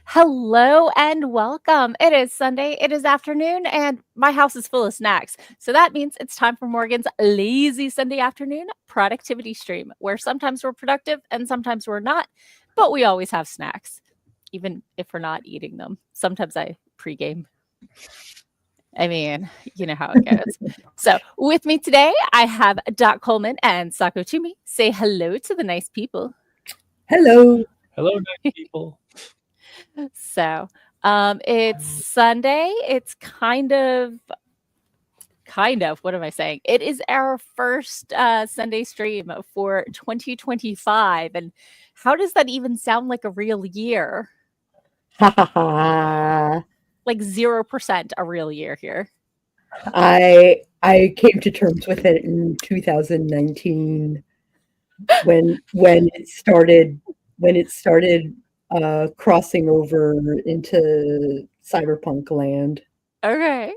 Hello and welcome. It is Sunday, it is afternoon, and my house is full of snacks. So that means it's time for Morgan's lazy Sunday afternoon productivity stream, where sometimes we're productive and sometimes we're not, but we always have snacks, even if we're not eating them. Sometimes I pregame. I mean, you know how it goes. So with me today, I have Coleman and Sako Tumi. Say hello to the nice people. Hello. Hello, nice people. So it's Sunday. It's kind of, what am I saying? It is our first Sunday stream for 2025. And how does that even sound like a real year? Ha ha ha. Like 0% a real year here. I came to terms with it in 2019 when it started crossing over into cyberpunk land. Okay.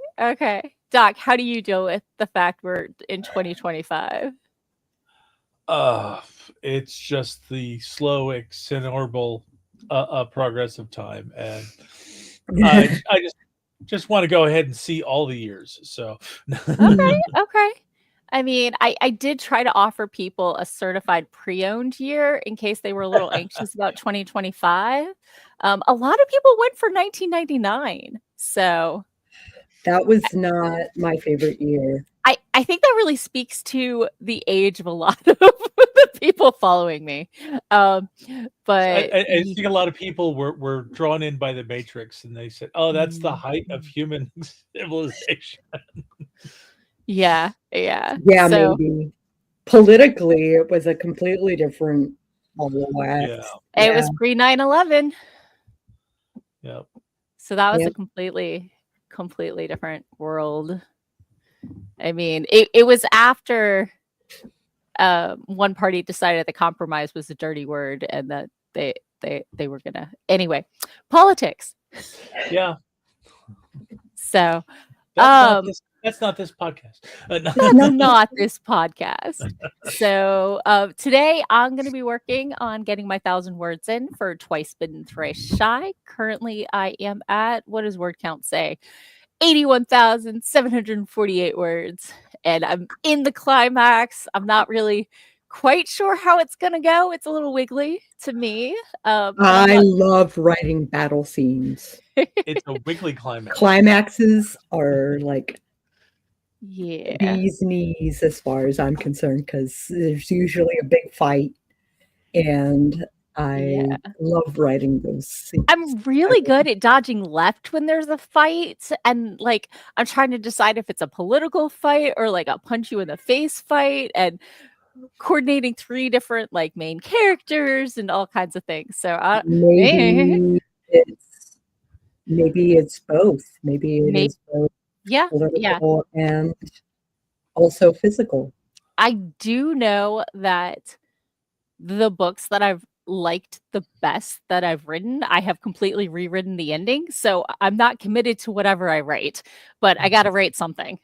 Doc, how do you deal with the fact we're in 2025? It's just the slow, inexorable progress of time, and I just want to go ahead and see all the years. So, Okay. I mean, I did try to offer people a certified pre-owned year in case they were a little anxious about 2025. A lot of people went for 1999. So that was not my favorite year. I think that really speaks to the age of a lot of the people following me. But I think a lot of people were drawn in by the Matrix, and they said, "Oh, that's the height of human civilization." Yeah. So, maybe politically, it was a completely different It was pre 9/11. Yeah. So that was a completely different world. I mean, it was after one party decided that compromise was a dirty word, and that they were gonna anyway. Politics. Yeah. So that's not this podcast. That's not this podcast. So today I'm going to be working on getting my 1,000 words in for Twice Bitten, Thrice Shy. Currently, I am at, what does word count say? 81,748 words. And I'm in the climax. I'm not really quite sure how it's going to go. It's a little wiggly to me. I love writing battle scenes. It's a wiggly climax. Climaxes are like bee's knees as far as I'm concerned, because there's usually a big fight, and I love writing those scenes. I'm really good at dodging left when there's a fight, and like I'm trying to decide if it's a political fight or like a punch you in the face fight, and coordinating 3 different like main characters and all kinds of things. So maybe it's both. Maybe it is both. Political and also physical. I do know that the books that I've liked the best that I've written, I have completely rewritten the ending. So I'm not committed to whatever I write, but I got to write something.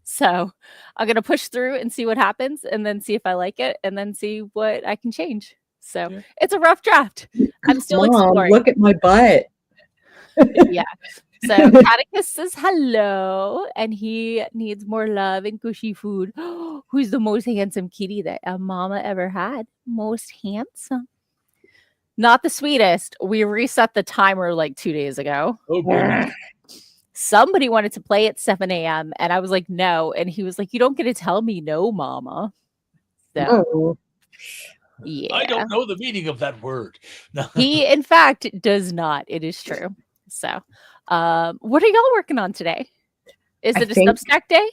So I'm going to push through and see what happens, and then see if I like it, and then see what I can change. So it's a rough draft. I'm still exploring. Look at my butt. Yeah. So Catticus says hello, and he needs more love and gushy food. Who's the most handsome kitty that a mama ever had? Most handsome. Not the sweetest. We reset the timer like 2 days ago. Oh, goodness. Somebody wanted to play at 7 a.m. and I was like, no. And he was like, you don't get to tell me no, mama. So, yeah. I don't know the meaning of that word. He, in fact, does not. It is true. So, what are y'all working on today? Is it a Substack day?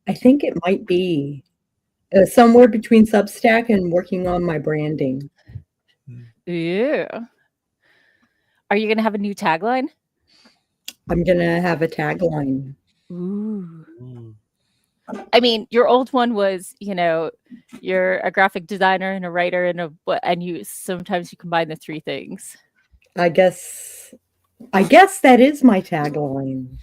I think it might be somewhere between Substack and working on my branding. Yeah. Are you going to have a new tagline? I'm going to have a tagline. Ooh. I mean, your old one was, you're a graphic designer and a writer and you sometimes you combine the 3 things. I guess that is my tagline.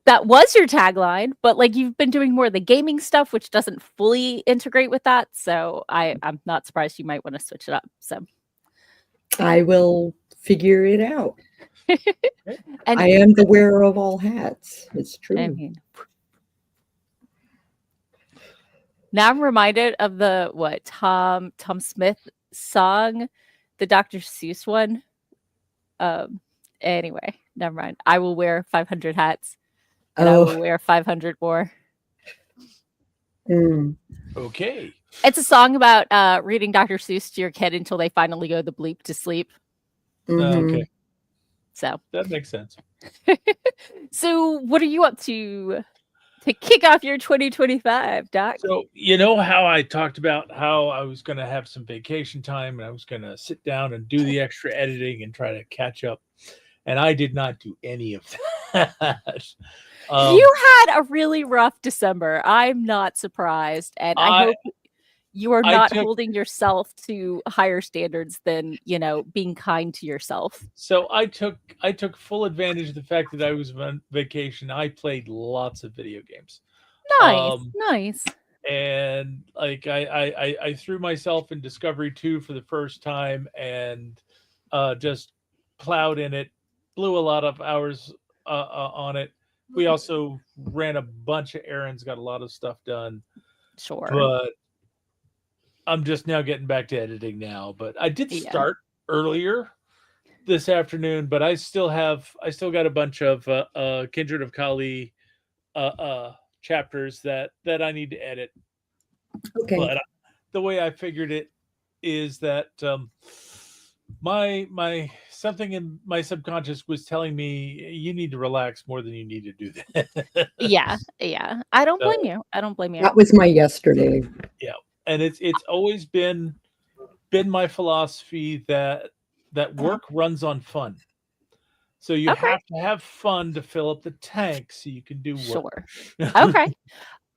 That was your tagline, but like you've been doing more of the gaming stuff, which doesn't fully integrate with that. So I'm not surprised you might want to switch it up. So I will figure it out. And I am the wearer of all hats. It's true. I mean, now I'm reminded of the Tom Smith song, the Dr. Seuss one. Anyway, never mind. I will wear 500 hats, and I will wear 500 more. Okay. It's a song about reading Dr. Seuss to your kid until they finally go the bleep to sleep. Okay. So that makes sense. So what are you up to kick off your 2025, Doc? So you know how I talked about how I was going to have some vacation time and I was going to sit down and do the extra editing and try to catch up, and I did not do any of that. You had a really rough December. I'm not surprised, and I hope you are not holding yourself to higher standards than, being kind to yourself. So I took full advantage of the fact that I was on vacation. I played lots of video games. Nice. And like I threw myself in Discovery 2 for the first time and just plowed in it, blew a lot of hours on it. We also ran a bunch of errands, got a lot of stuff done. Sure. But I'm just now getting back to editing now. But I did start earlier this afternoon, but I still got a bunch of Kindred of Kali chapters that I need to edit. Okay. But the way I figured it is that my something in my subconscious was telling me you need to relax more than you need to do that. Yeah. I don't blame you. That was my yesterday. Yeah. And it's always been my philosophy that work runs on fun. So you have to have fun to fill up the tank so you can do work. Sure. Okay.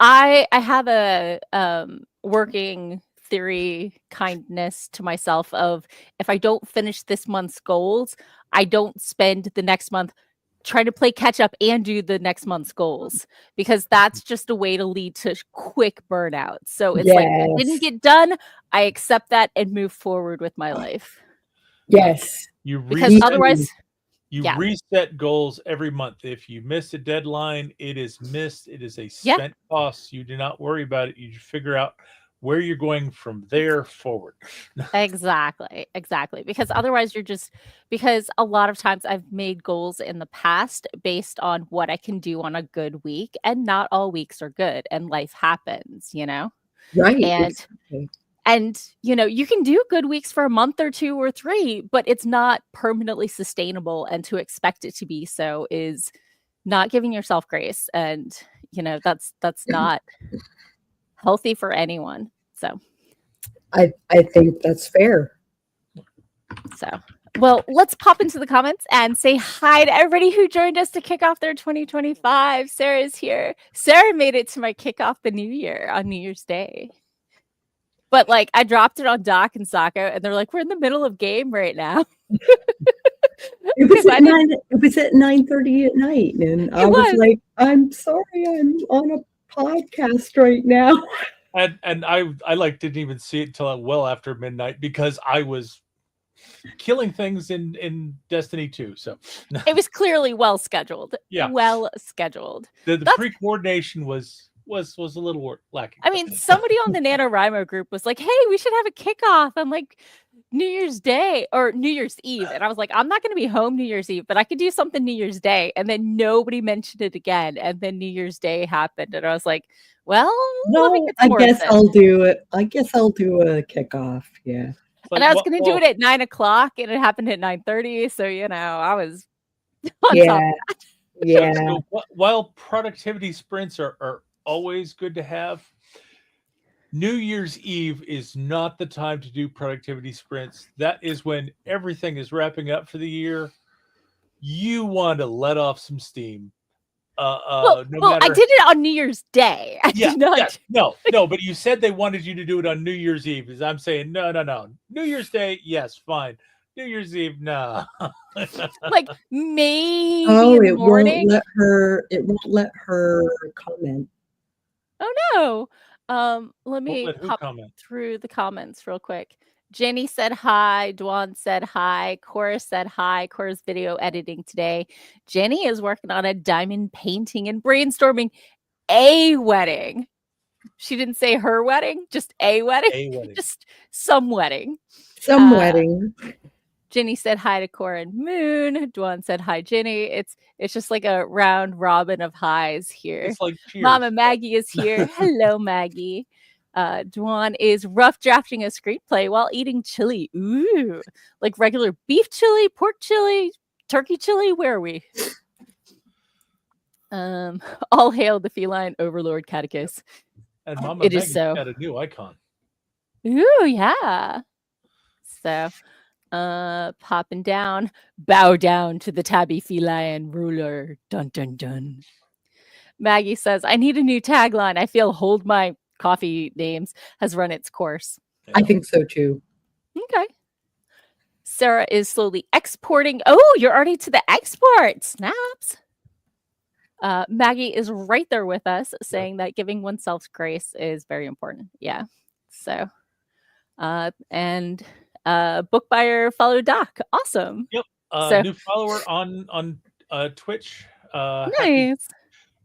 I have a working theory kindness to myself of if I don't finish this month's goals, I don't spend the next month trying to play catch up and do the next month's goals, because that's just a way to lead to quick burnout. So it's like, I didn't get done, I accept that and move forward with my life. Yes. Because otherwise you reset goals every month. If you miss a deadline, it is missed. It is a spent cost. You do not worry about it. You figure out where you're going from there forward. Exactly. Because otherwise because a lot of times I've made goals in the past based on what I can do on a good week, and not all weeks are good, and life happens, Right. And you can do good weeks for a month or 2 or 3, but it's not permanently sustainable, and to expect it to be so is not giving yourself grace, and that's not healthy for anyone. So I think that's fair. So, well, let's pop into the comments and say hi to everybody who joined us to kick off their 2025. Sarah's here. Sarah made it to my kickoff the new year on New Year's Day. But I dropped it on Doc and Sako, and they're like, we're in the middle of game right now. It was at 9:30 at night, and I was like, I'm sorry, I'm on a podcast right now. And I didn't even see it until well after midnight, because I was killing things in Destiny 2. So it was clearly well scheduled. Yeah. Well scheduled. The pre-coordination was a little lacking. I mean, somebody on the NaNoWriMo group was like, hey, we should have a kickoff on New Year's Day or New Year's Eve. And I was like, I'm not going to be home New Year's Eve, but I could do something New Year's Day. And then nobody mentioned it again. And then New Year's Day happened. And I was like, well, I guess I'll do it. I guess I'll do a kickoff. Yeah. And I was going to do it at 9:00, and it happened at 9:30. So, I was on top of that. Yeah. So while productivity sprints are always good to have, New Year's Eve is not the time to do productivity sprints. That is when everything is wrapping up for the year. You want to let off some steam. I did it on New Year's Day. No, but you said they wanted you to do it on New Year's Eve. As I'm saying, no. New Year's Day, yes, fine. New Year's Eve, no. Maybe it morning. won't let her comment. Oh no. Let me pop through the comments real quick. Jenny said hi. Dwan said hi. Cora said hi. Cora's video editing today. Jenny is working on a diamond painting and brainstorming a wedding. She didn't say her wedding, just a wedding. A wedding. Just some wedding. Some wedding. Jenny said hi to Cora and Moon. Dwan said hi, Jenny. It's just like a round robin of highs here. It's like cheers. Mama Maggie is here. Hello, Maggie. Dwan is rough drafting a screenplay while eating chili. Ooh, like regular beef chili, pork chili, turkey chili. Where are we? All hail the feline overlord Catticus. And Mama Maggie's got a new icon. Ooh, yeah. So, popping down, bow down to the tabby feline ruler. Dun dun dun. Maggie says, I need a new tagline. I feel hold my coffee names has run its course. Yeah. I think so too. Okay. Sarah is slowly exporting. Oh, you're already to the export. Snaps. Maggie is right there with us saying that giving oneself grace is very important. Yeah. So, and book buyer follow Doc. Awesome. Yep. New follower on Twitch. Nice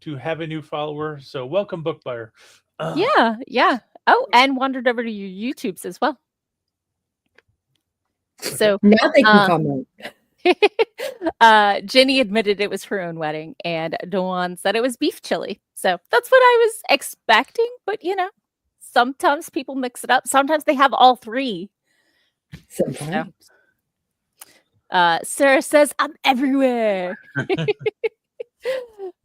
to have a new follower. So welcome, book buyer. Yeah. Oh, and wandered over to your YouTubes as well. So now they can comment. Jenny admitted it was her own wedding, and Dawn said it was beef chili. So that's what I was expecting. But sometimes people mix it up. Sometimes they have all three. Sometimes. So, Sarah says, I'm everywhere.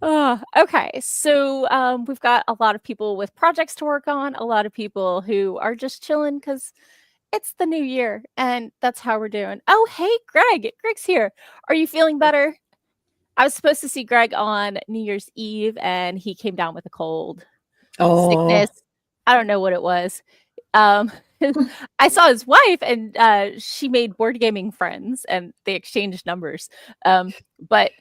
Okay. So we've got a lot of people with projects to work on, a lot of people who are just chilling because it's the new year and that's how we're doing. Oh, hey, Greg. Greg's here. Are you feeling better? I was supposed to see Greg on New Year's Eve and he came down with a cold. Sickness. I don't know what it was. I saw his wife and she made board gaming friends and they exchanged numbers. But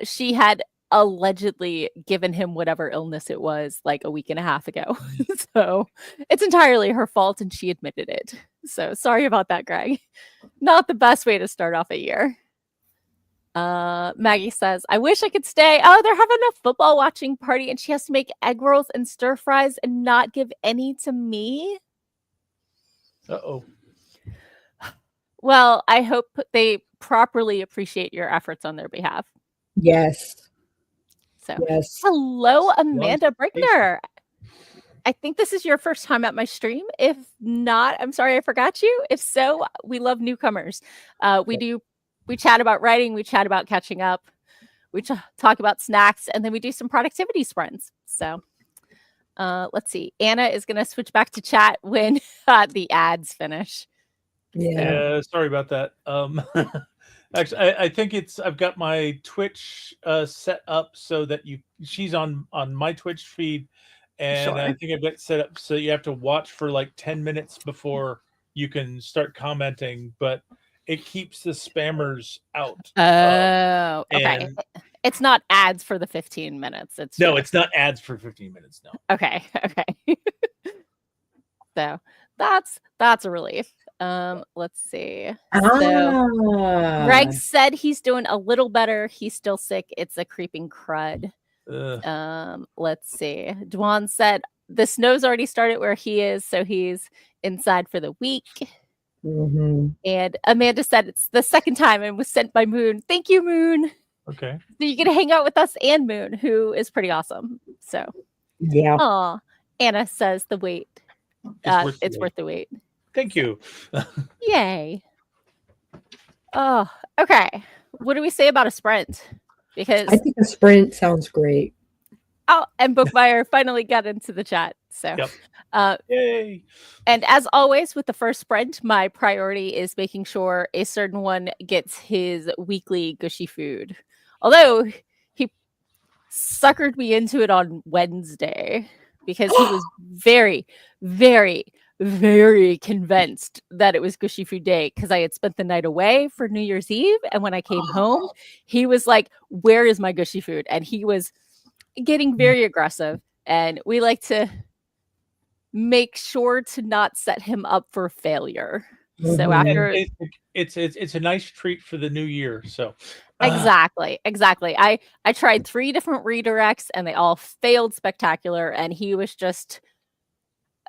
she had allegedly given him whatever illness it was like a week and a half ago. So it's entirely her fault and she admitted it. So sorry about that, Greg. Not the best way to start off a year. Maggie says, I wish I could stay. Oh, they're having a football watching party and she has to make egg rolls and stir fries and not give any to me. Uh-oh. Well, I hope they properly appreciate your efforts on their behalf. Yes. So, hello, Amanda Brickner. I think this is your first time at my stream. If not, I'm sorry I forgot you. If so, we love newcomers. We chat about writing, we chat about catching up, we talk about snacks, and then we do some productivity sprints. So let's see. Anna is going to switch back to chat when the ads finish. Yeah, sorry about that. Actually, I think I've got my Twitch set up so that she's on my Twitch feed, and I think I've got it set up so you have to watch for like 10 minutes before you can start commenting, but it keeps the spammers out. Oh, okay. It's not ads for the 15 minutes. It's not ads for 15 minutes. No. Okay. So that's a relief. Let's see. So Greg said he's doing a little better. He's still sick. It's a creeping crud. Let's see. Dwan said the snow's already started where he is, so he's inside for the week. Mm-hmm. And Amanda said it's the second time and was sent by Moon. Thank you, Moon. Okay. So you get to hang out with us and Moon, who is pretty awesome. So yeah. Aw. Anna says the wait. It's worth the wait. Thank you. Yay. Oh, okay. What do we say about a sprint? Because I think a sprint sounds great. Oh, and Bookbuyer finally got into the chat. So, yay. And as always, with the first sprint, my priority is making sure a certain one gets his weekly gushy food. Although he suckered me into it on Wednesday because he was very, very, very convinced that it was gushy food day because I had spent the night away for New Year's Eve. And when I came home, he was like, where is my gushy food? And he was getting very aggressive. And we like to make sure to not set him up for failure. So And after it's a nice treat for the new year. So exactly. I tried 3 different redirects and they all failed spectacular, and he was just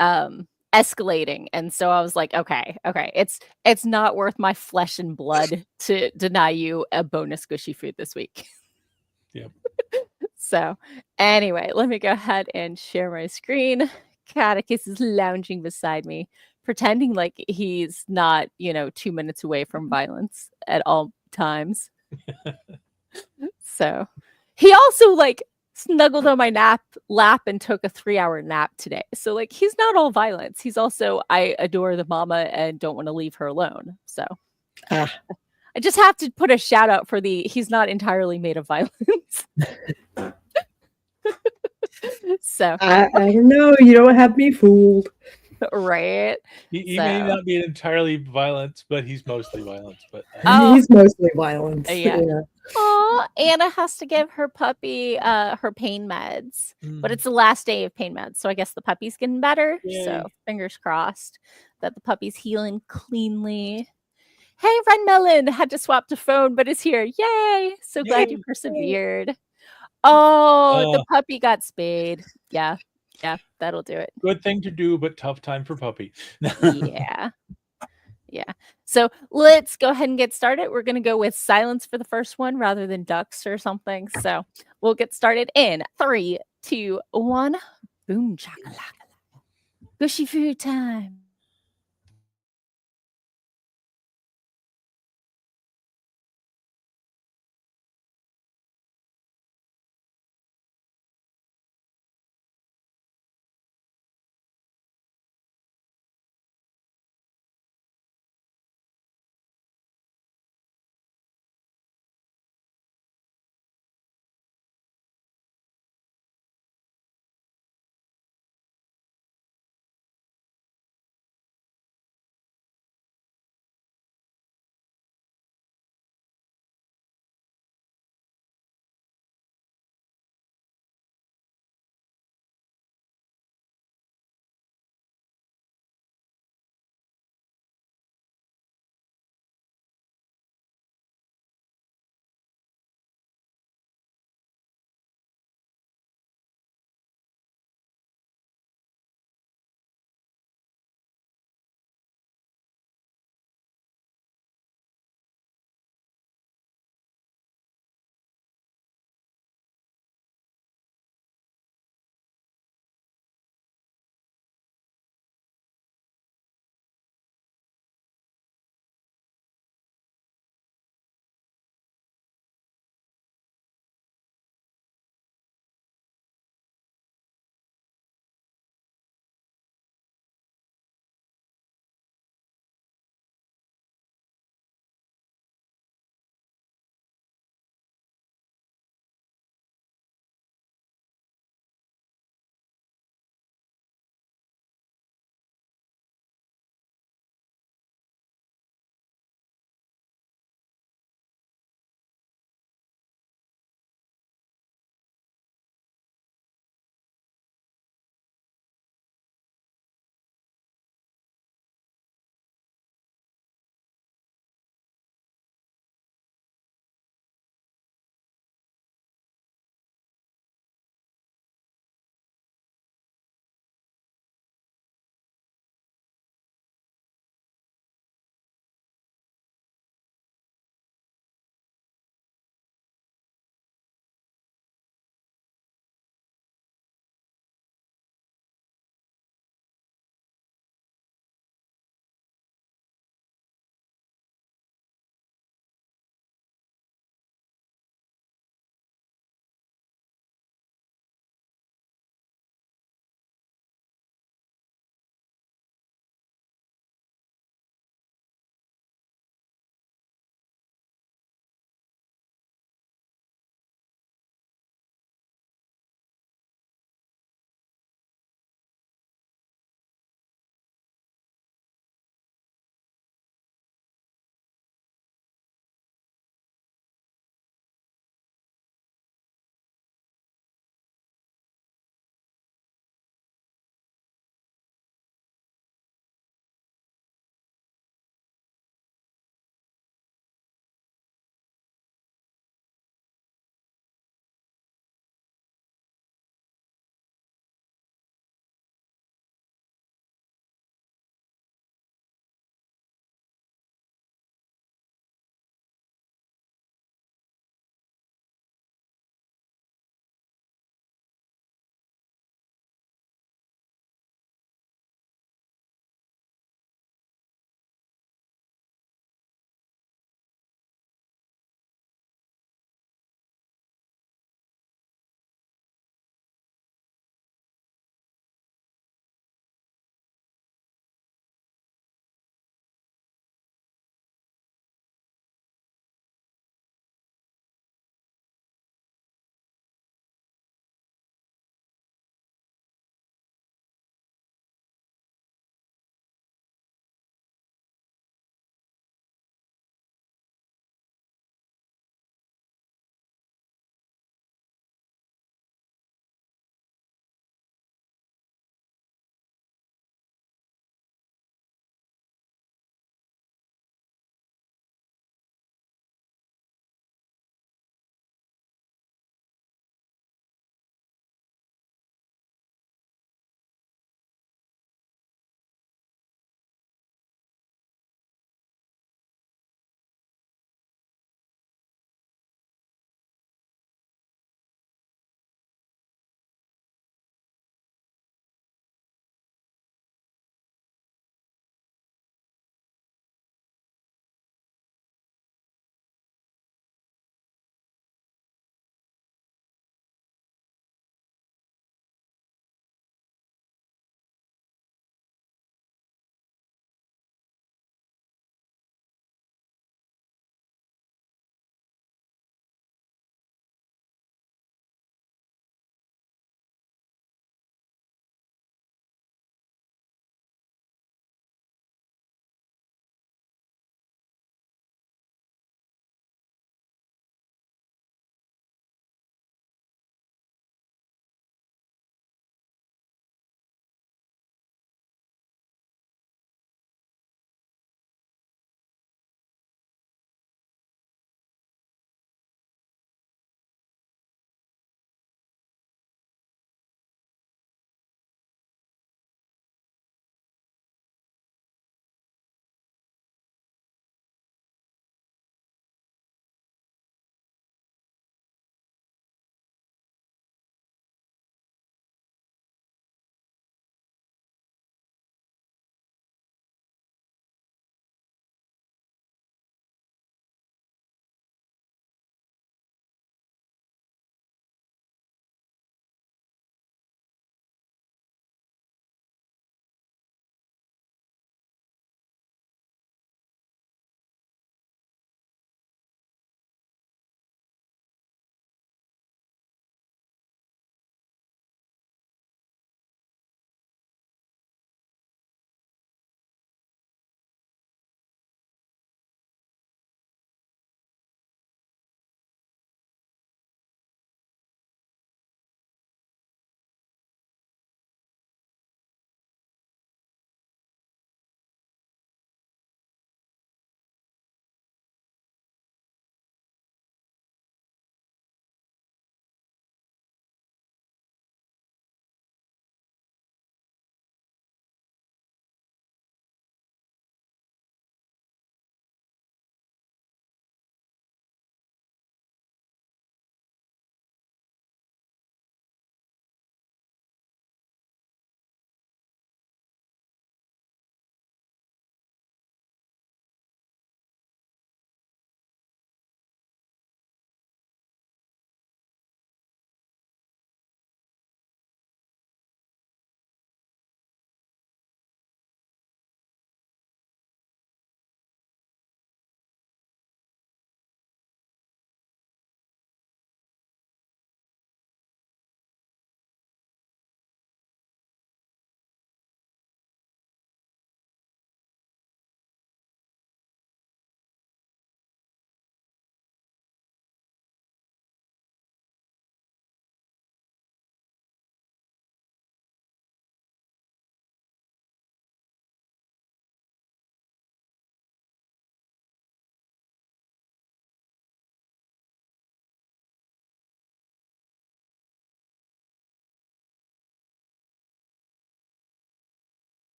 escalating. And so I was like, okay, it's not worth my flesh and blood to deny you a bonus gushy food this week. Yep. So anyway, let me go ahead and share my screen. Catticus is lounging beside me, pretending like he's not, 2 minutes away from violence at all times. So he also like snuggled on my lap and took a 3-hour nap today. So like he's not all violence. He's also, I adore the mama and don't want to leave her alone. So I just have to put a shout out for he's not entirely made of violence. So I don't know. You don't have me fooled. right. He may not be entirely violent, but he's mostly violent. But He's mostly violence. Yeah. Aw, Anna has to give her puppy her pain meds, but it's the last day of pain meds, so I guess the puppy's getting better. Yay. So fingers crossed that the puppy's healing cleanly. Hey, Red Melon had to swap to phone, but is here. Yay! So glad you persevered. Oh, the puppy got spayed. Yeah, that'll do it. Good thing to do, but tough time for puppy. Yeah. So let's go ahead and get started. We're going to go with silence for the first one rather than ducks or something. So we'll get started in 3, 2, 1. Boom, chakalaka. Gushy food time.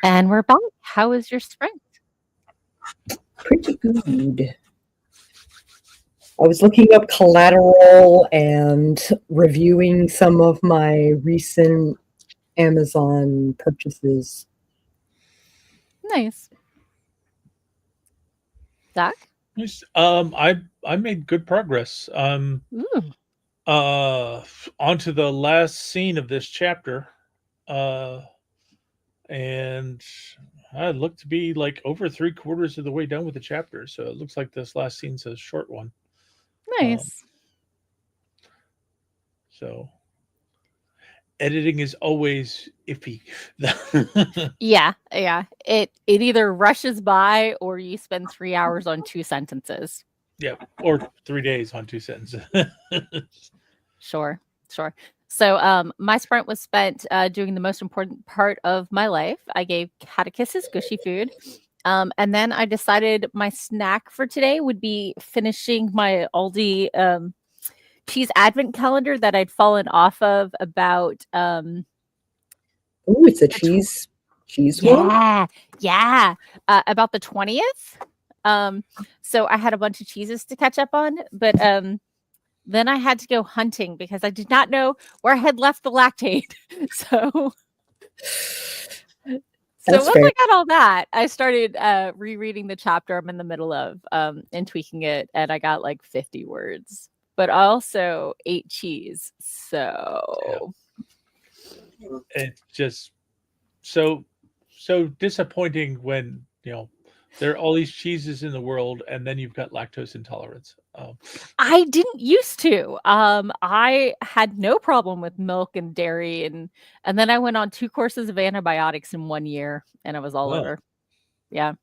And we're back. How was your sprint? Pretty good. I was looking up collateral and reviewing some of my recent Amazon purchases. Nice. Zach? Nice. I made good progress. Ooh. Onto the last scene of this chapter. And I look to be like over 3/4 of the way done with the chapter. So it looks like this last scene's a short one. Nice. So editing is always iffy. Yeah. It either rushes by or you spend 3 hours on 2 sentences. Yeah, or 3 days on 2 sentences. Sure. So my sprint was spent doing the most important part of my life. I gave Catticus his gushy food. And then I decided my snack for today would be finishing my Aldi cheese advent calendar that I'd fallen off of about Oh, it's a cheese one? Yeah. About the 20th. So I had a bunch of cheeses to catch up on, but then I had to go hunting because I did not know where I had left the lactate. So once fair. I got all that, I started rereading the chapter I'm in the middle of and tweaking it, and I got like 50 words. But I also ate cheese, so It's just so disappointing when there are all these cheeses in the world, and then you've got lactose intolerance. I didn't used to. I had no problem with milk and dairy, and then I went on 2 courses of antibiotics in 1 year, and it was all over. Yeah,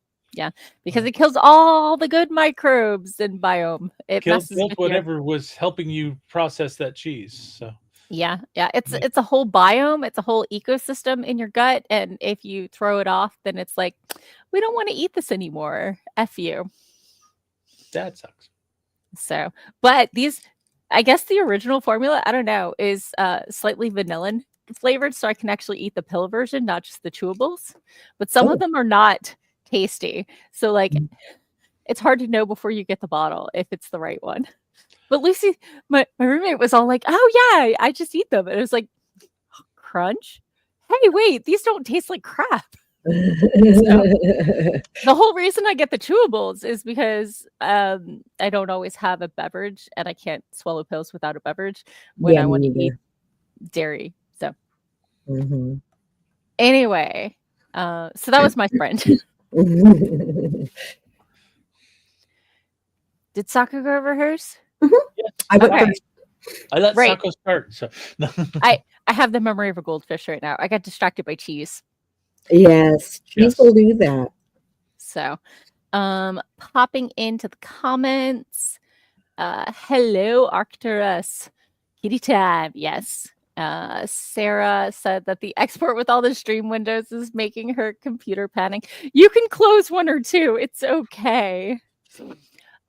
because it kills all the good microbes in biome. It Killed messes with whatever was helping you process that cheese. So yeah. It's a whole biome. It's a whole ecosystem in your gut, and if you throw it off, then it's like, we don't want to eat this anymore. F you. that sucks. So, but I guess the original formula, I don't know, is slightly vanillin flavored, so I can actually eat the pill version, not just the chewables. But some of them are not tasty, so like it's hard to know before you get the bottle if it's the right one. But Lucy, my roommate, was all like, "Oh yeah, I just eat them," and it was like, crunch. Hey, wait, these don't taste like crap. So, the whole reason I get the chewables is because I don't always have a beverage, and I can't swallow pills without a beverage when I want to eat dairy. So anyway, so that was my friend. Did Sako go over hers? Yes. I went first. I let Sako start. So I have the memory of a goldfish right now. I got distracted by cheese. Yes, cheese will do that. So, popping into the comments. Hello, Arcturus. Kitty time. Yes. Sarah said that the export with all the stream windows is making her computer panic. You can close 1 or 2. It's okay.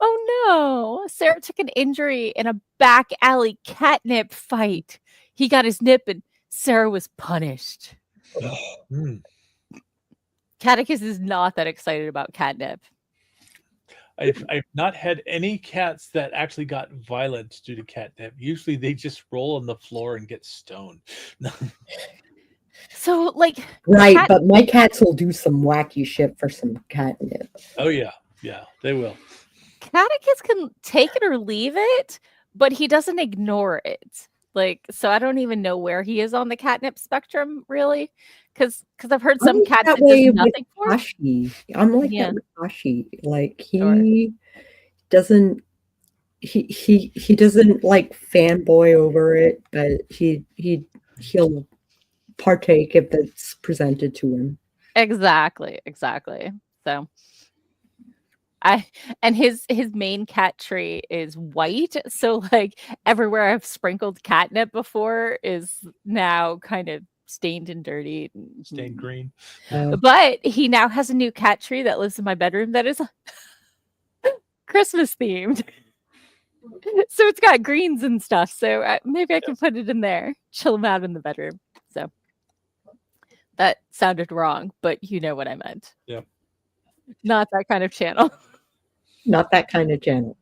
Oh no. Sarah took an injury in a back alley catnip fight. He got his nip and Sarah was punished. Catticus is not that excited about catnip. I've not had any cats that actually got violent due to catnip. Usually they just roll on the floor and get stoned. So, like, right, but my cats will do some wacky shit for some catnip. Oh yeah, they will. Catticus can take it or leave it, but he doesn't ignore it. Like, so I don't even know where he is on the catnip spectrum, really, because I've heard some cats that does nothing for. I'm like that with Kashi. Like he doesn't like fanboy over it, but he'll partake if it's presented to him. Exactly. So and his main cat tree is white, so like everywhere I've sprinkled catnip before is now kind of stained and dirty, stained green. But he now has a new cat tree that lives in my bedroom that is Christmas themed. So it's got greens and stuff, so maybe I can put it in there, chill him out in the bedroom. So That sounded wrong, but you know what I meant. Yep. Not that kind of channel. Not that kind of channel.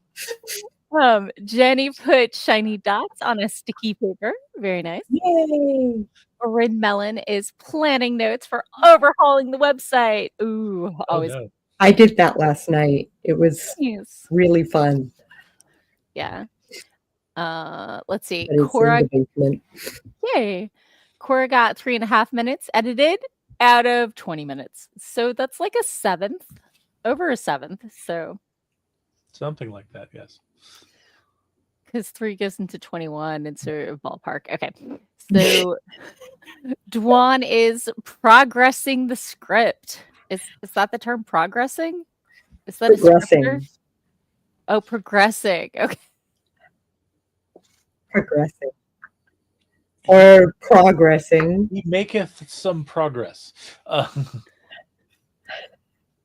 Jenny put shiny dots on a sticky paper. Very nice. Yay! Red Melon is planning notes for overhauling the website. Ooh, always no. I did that last night. It was nice. really fun. Yeah. Let's see. But it's Cora, in the basement. yay. Cora got 3.5 minutes edited out of 20 minutes. So that's like a seventh, over a seventh. So Something like that, yes. because 3 goes into 21, it's a ballpark. Okay. So Dwan is progressing the script. Is that the term, progressing? Is that Progressing. a scripter? Oh, progressing. Okay. Progressing. Or progressing. He maketh some progress.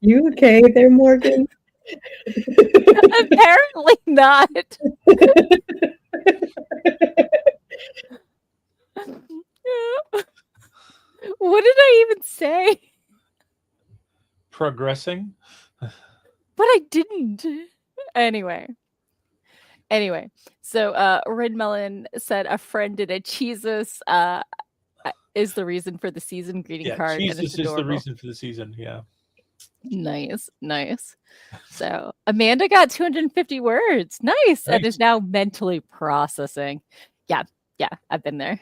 You okay there, Morgan? Apparently not. What did I even say? Progressing? But I didn't. Anyway, so Red Melon said a friend did a Jesus is the reason for the season greeting card. Jesus and it's is the adorable. reason for the season, yeah. Nice. So Amanda got 250 words. Nice. And is now mentally processing. Yeah, I've been there.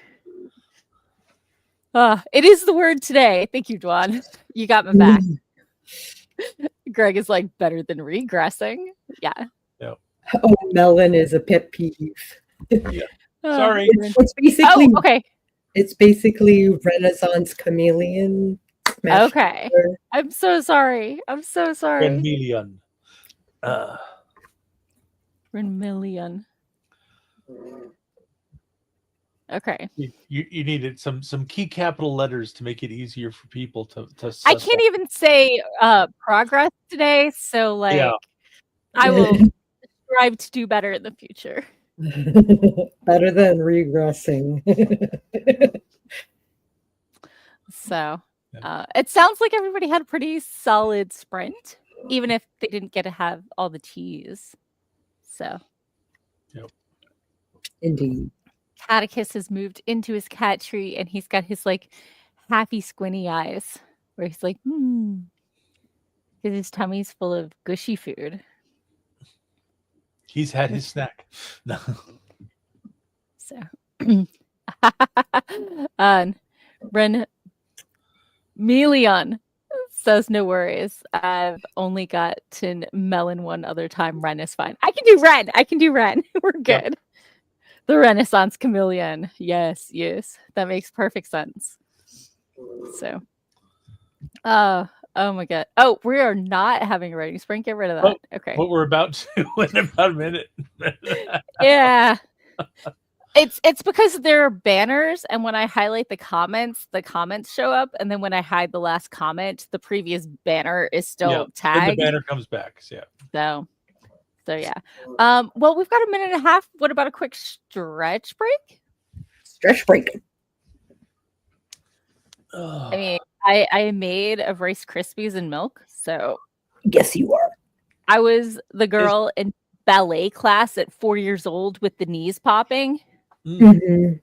It is the word today. Thank you, Dwan. You got my back. Greg is like, better than regressing. Yeah. Oh, melon is a pet peeve. Yeah. Sorry. It's basically okay. It's basically Renaissance chameleon. Okay. I'm so sorry. Chameleon. Renmillion. Okay. You needed some key capital letters to make it easier for people to I can't even say progress today, so like Yeah. I will strive to do better in the future. Better than regressing. So it sounds like everybody had a pretty solid sprint, even if they didn't get to have all the T's. So Indeed. Catticus has moved into his cat tree and he's got his like happy squinty eyes where he's like, because his tummy's full of gushy food. He's had his snack. No. So Ren Melion says no worries. I've only gotten Melon one other time. Ren is fine. I can do Ren. We're good. Yep. The Renaissance chameleon. Yes. That makes perfect sense. So oh my god. Oh, we are not having a writing sprint. Get rid of that. Okay. What we're about to in about a minute. Yeah. It's because there are banners, and when I highlight the comments show up, and then when I hide the last comment, the previous banner is still tagged. And the banner comes back. So yeah. Well, we've got a minute and a half. What about a quick stretch break? Stretch break. I mean, I made of Rice Krispies and milk, so yes, you are. I was the girl in ballet class at 4 years old with the knees popping. Mm-hmm.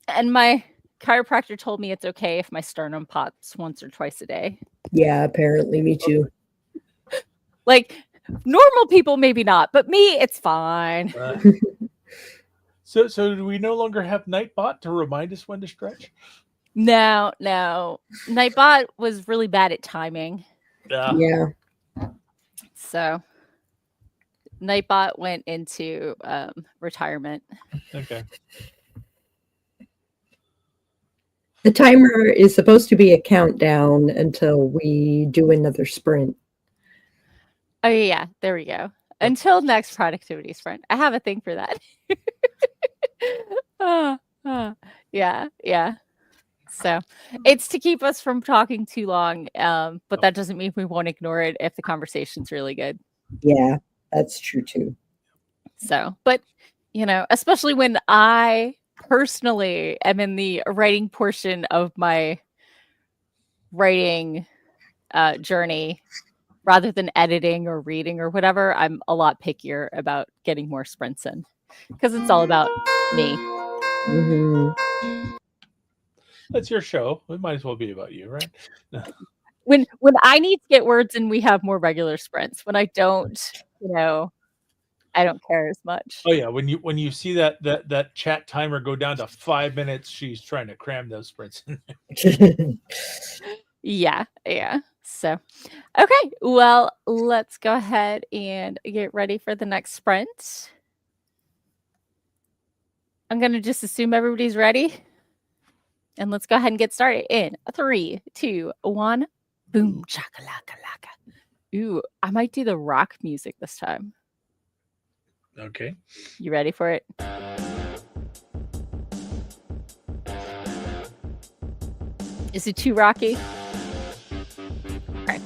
And my chiropractor told me it's okay if my sternum pops once or twice a day. Yeah, apparently, me too. Like normal people, maybe not, but me, it's fine. So do we no longer have Nightbot to remind us when to stretch? No. Nightbot was really bad at timing. Yeah. So Nightbot went into retirement. Okay. The timer is supposed to be a countdown until we do another sprint. Oh yeah, there we go. Until next productivity sprint. I have a thing for that. Yeah. So it's to keep us from talking too long, but that doesn't mean we won't ignore it if the conversation's really good. Yeah, that's true too. So, but especially when I personally am in the writing portion of my writing journey, rather than editing or reading or whatever, I'm a lot pickier about getting more sprints in because it's all about me. Mm-hmm. That's your show. It might as well be about you, right? When I need to get words in, we have more regular sprints. When I don't, I don't care as much. Oh yeah, when you see that chat timer go down to 5 minutes, she's trying to cram those sprints in. Yeah. So, okay. Well, let's go ahead and get ready for the next sprint. I'm going to just assume everybody's ready. And let's go ahead and get started in 3, 2, 1. Boom, chakalaka laka. Ooh, I might do the rock music this time. Okay. You ready for it? Is it too rocky? Okay.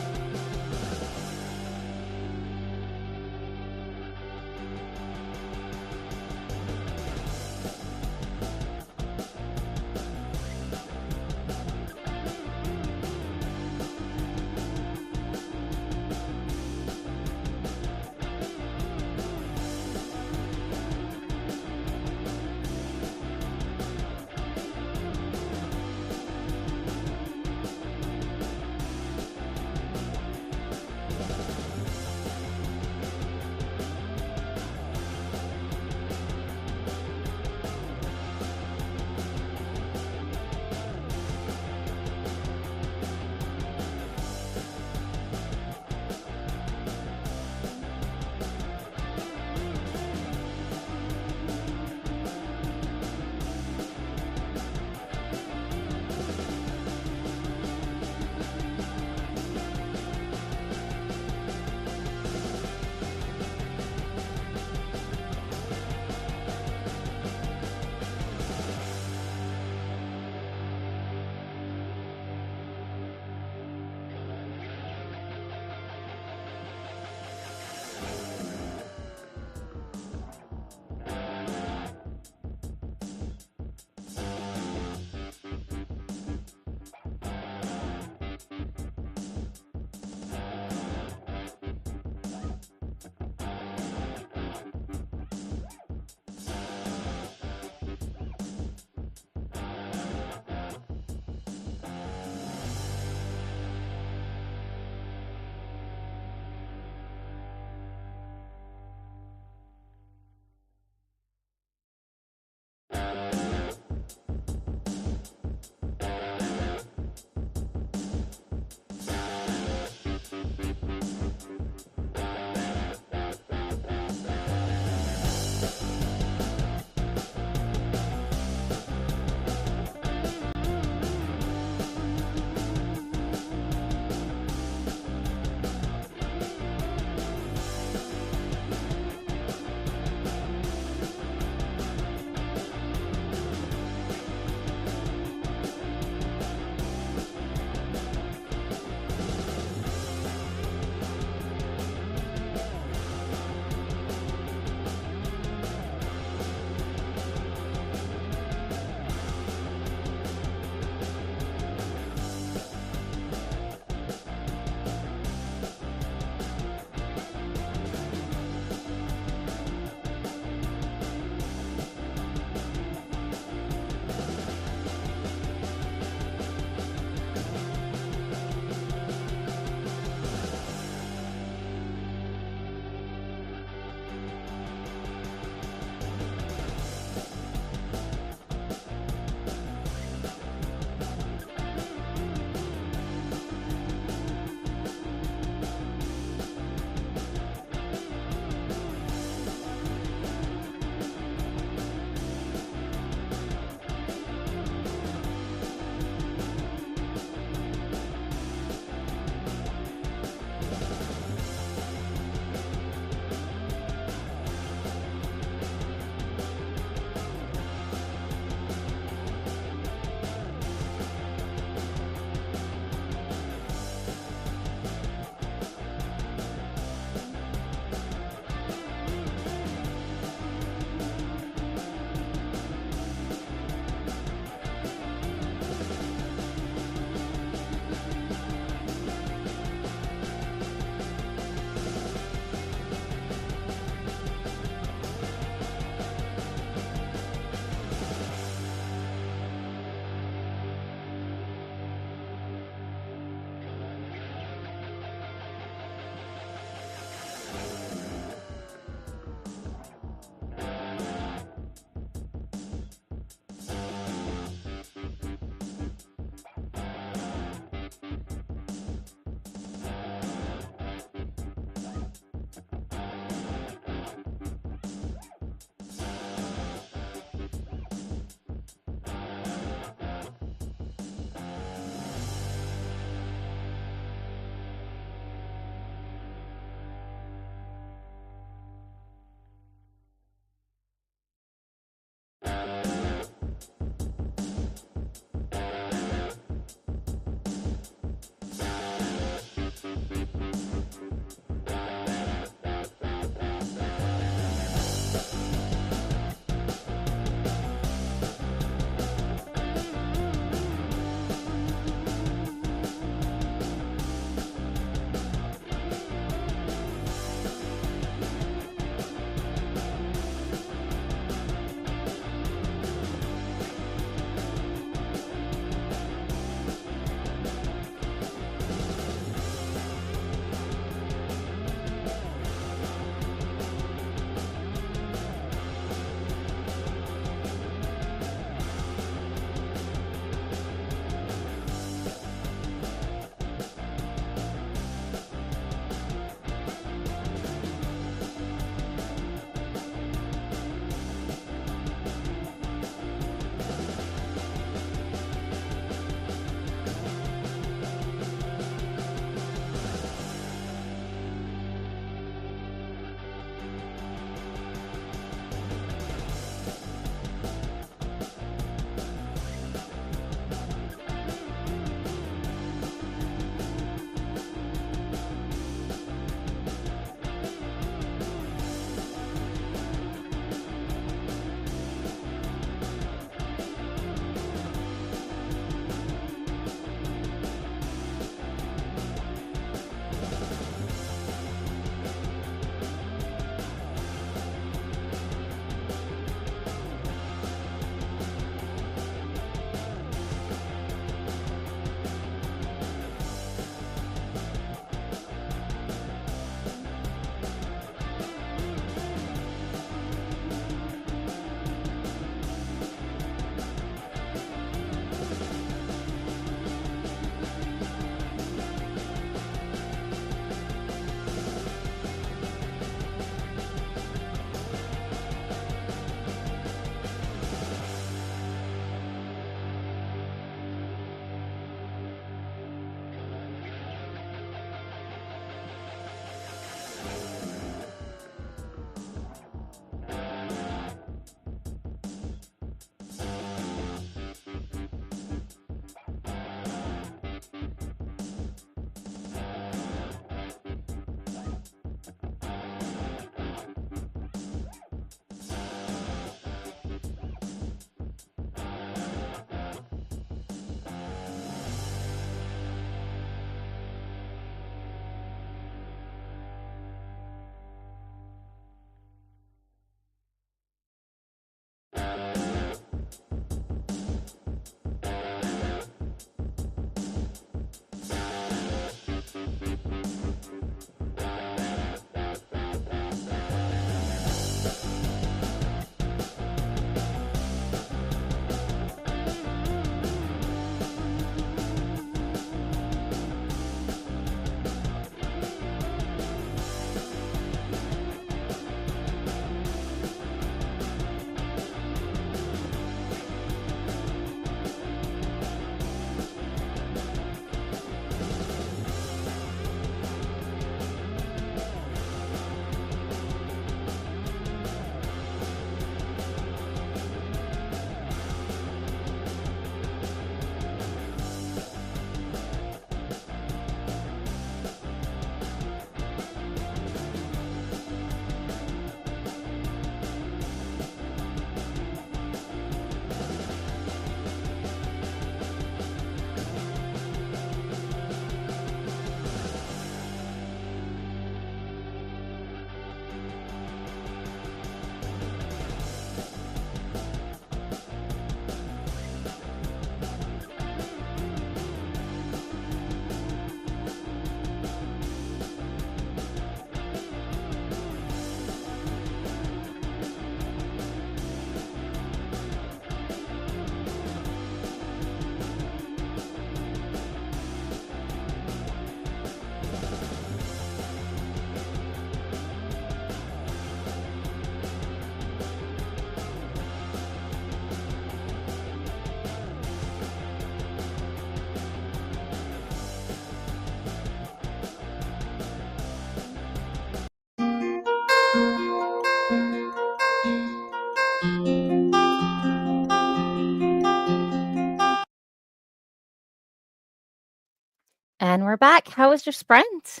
And we're back. How was your sprint?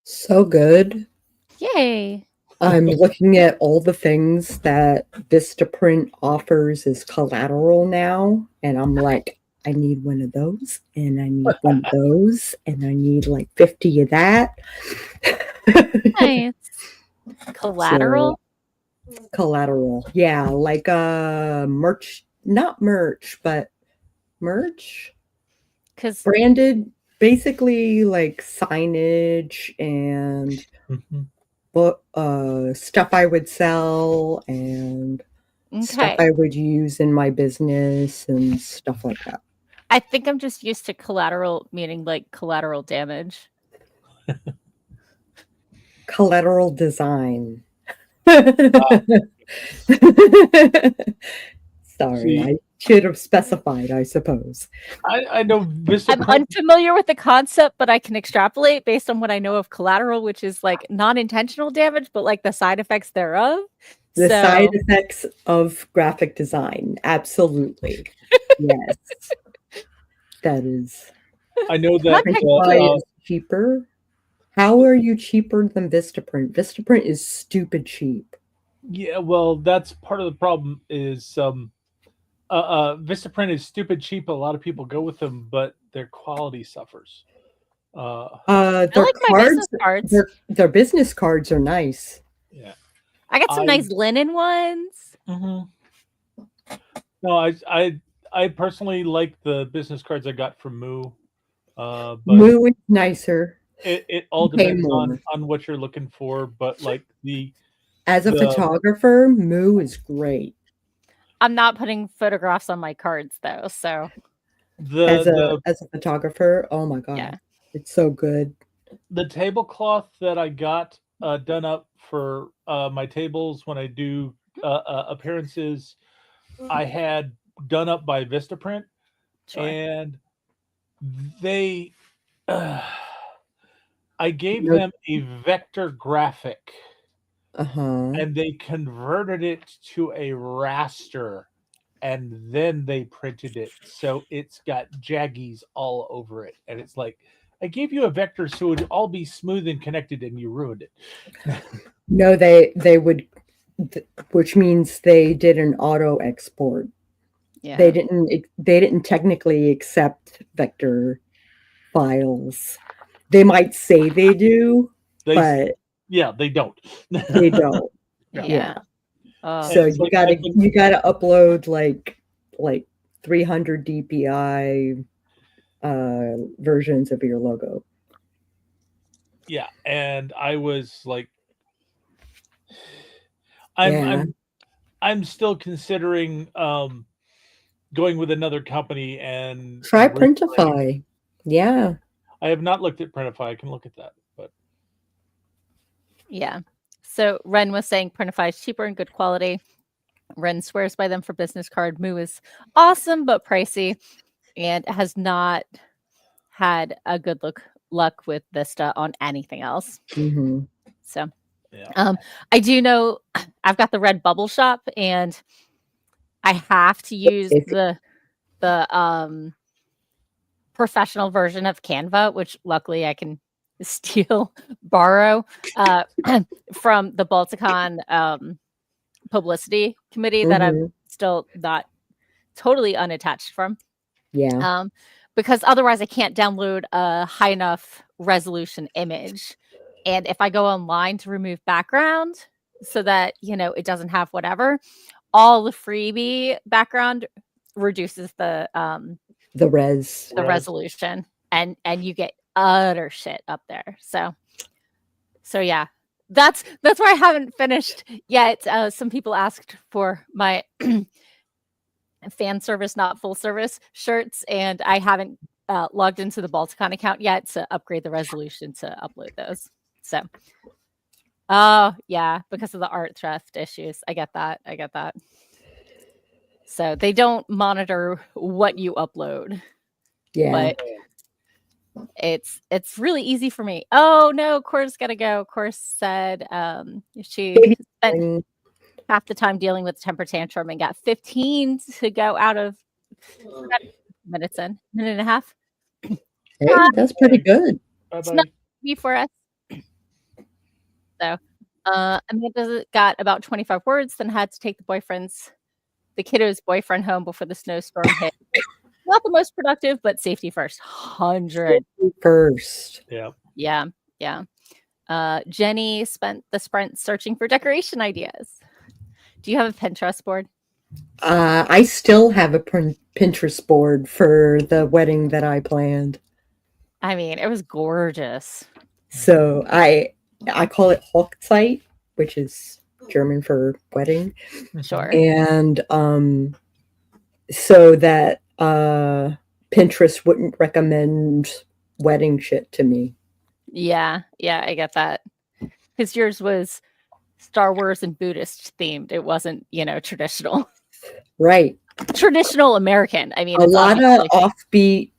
So good. Yay. I'm looking at all the things that Vistaprint offers as collateral now, and I'm like, I need one of those, and I need one of those, and I need like 50 of that. Nice. Collateral? So, collateral. Yeah, like merch, not merch, but merch. Because Branded, basically like signage and stuff I would sell and stuff I would use in my business and stuff like that. I think I'm just used to collateral meaning like collateral damage. Collateral design. Sorry, I should have specified, I suppose. I know I'm unfamiliar with the concept, but I can extrapolate based on what I know of collateral, which is like non-intentional damage, but like the side effects thereof. The side effects of graphic design. Absolutely. Yes. That is. I know that is cheaper. How are you cheaper than Vistaprint? Vistaprint is stupid cheap. Yeah, well, that's part of the problem is Vistaprint is stupid cheap. A lot of people go with them, but their quality suffers. Their like my business cards. Their business cards are nice. Yeah, I got some nice linen ones. Mm-hmm. No, I personally like the business cards I got from Moo. But Moo is nicer. It all depends on what you're looking for, but like as a photographer, Moo is great. I'm not putting photographs on my cards though, so as a photographer, oh my god, yeah. It's so good. The tablecloth that I got done up for my tables when I do appearances, I had done up by Vistaprint, and they I gave them a vector graphic, and they converted it to a raster, and then they printed it, so it's got jaggies all over it, and it's like, I gave you a vector so it would all be smooth and connected, and you ruined it. No, they would, which means they did an auto export. Yeah. They didn't technically accept vector files. They might say they do, but yeah, they don't. They don't. Yeah. So you gotta upload like 300 DPI versions of your logo. Yeah, and I was like, I'm still considering going with another company and try Printify. Yeah, I have not looked at Printify. I can look at that, but yeah. So Ren was saying Printify is cheaper and good quality. Ren swears by them for business card. Moo is awesome but pricey, and has not had a good luck with Vista on anything else. Mm-hmm. So, yeah. I do know I've got the red bubble shop, and I have to use the professional version of Canva, which luckily I can borrow from the Balticon publicity committee that I'm still not totally unattached from. Yeah. Because otherwise I can't download a high enough resolution image. And if I go online to remove background so that, it doesn't have whatever, all the freebie background reduces the resolution, and you get utter shit up there. So yeah, that's why I haven't finished yet. Some people asked for my fan service, not full service shirts, and I haven't logged into the Balticon account yet to upgrade the resolution to upload those. So, oh yeah, because of the art theft issues. I get that. So they don't monitor what you upload. Yeah. But it's really easy for me. Oh no, Cora's gotta go. Cora said she spent half the time dealing with temper tantrum and got 15 to go out of minutes in, minute and a half. Hey, that's pretty good. It's not me for us. So, Amanda got about 25 words, then had to take the kiddo's boyfriend home before the snowstorm hit. Not the most productive, but safety first. 100 first. Yeah. Jenny spent the sprint searching for decoration ideas. Do you have a Pinterest board? I still have a Pinterest board for the wedding that I planned. I mean, it was gorgeous. So I call it Hochzeit, which is German for wedding. Sure. And so that Pinterest wouldn't recommend wedding shit to me. Yeah, I get that. Because yours was Star Wars and Buddhist themed. It wasn't, traditional. Right. Traditional American. I mean, a lot of offbeat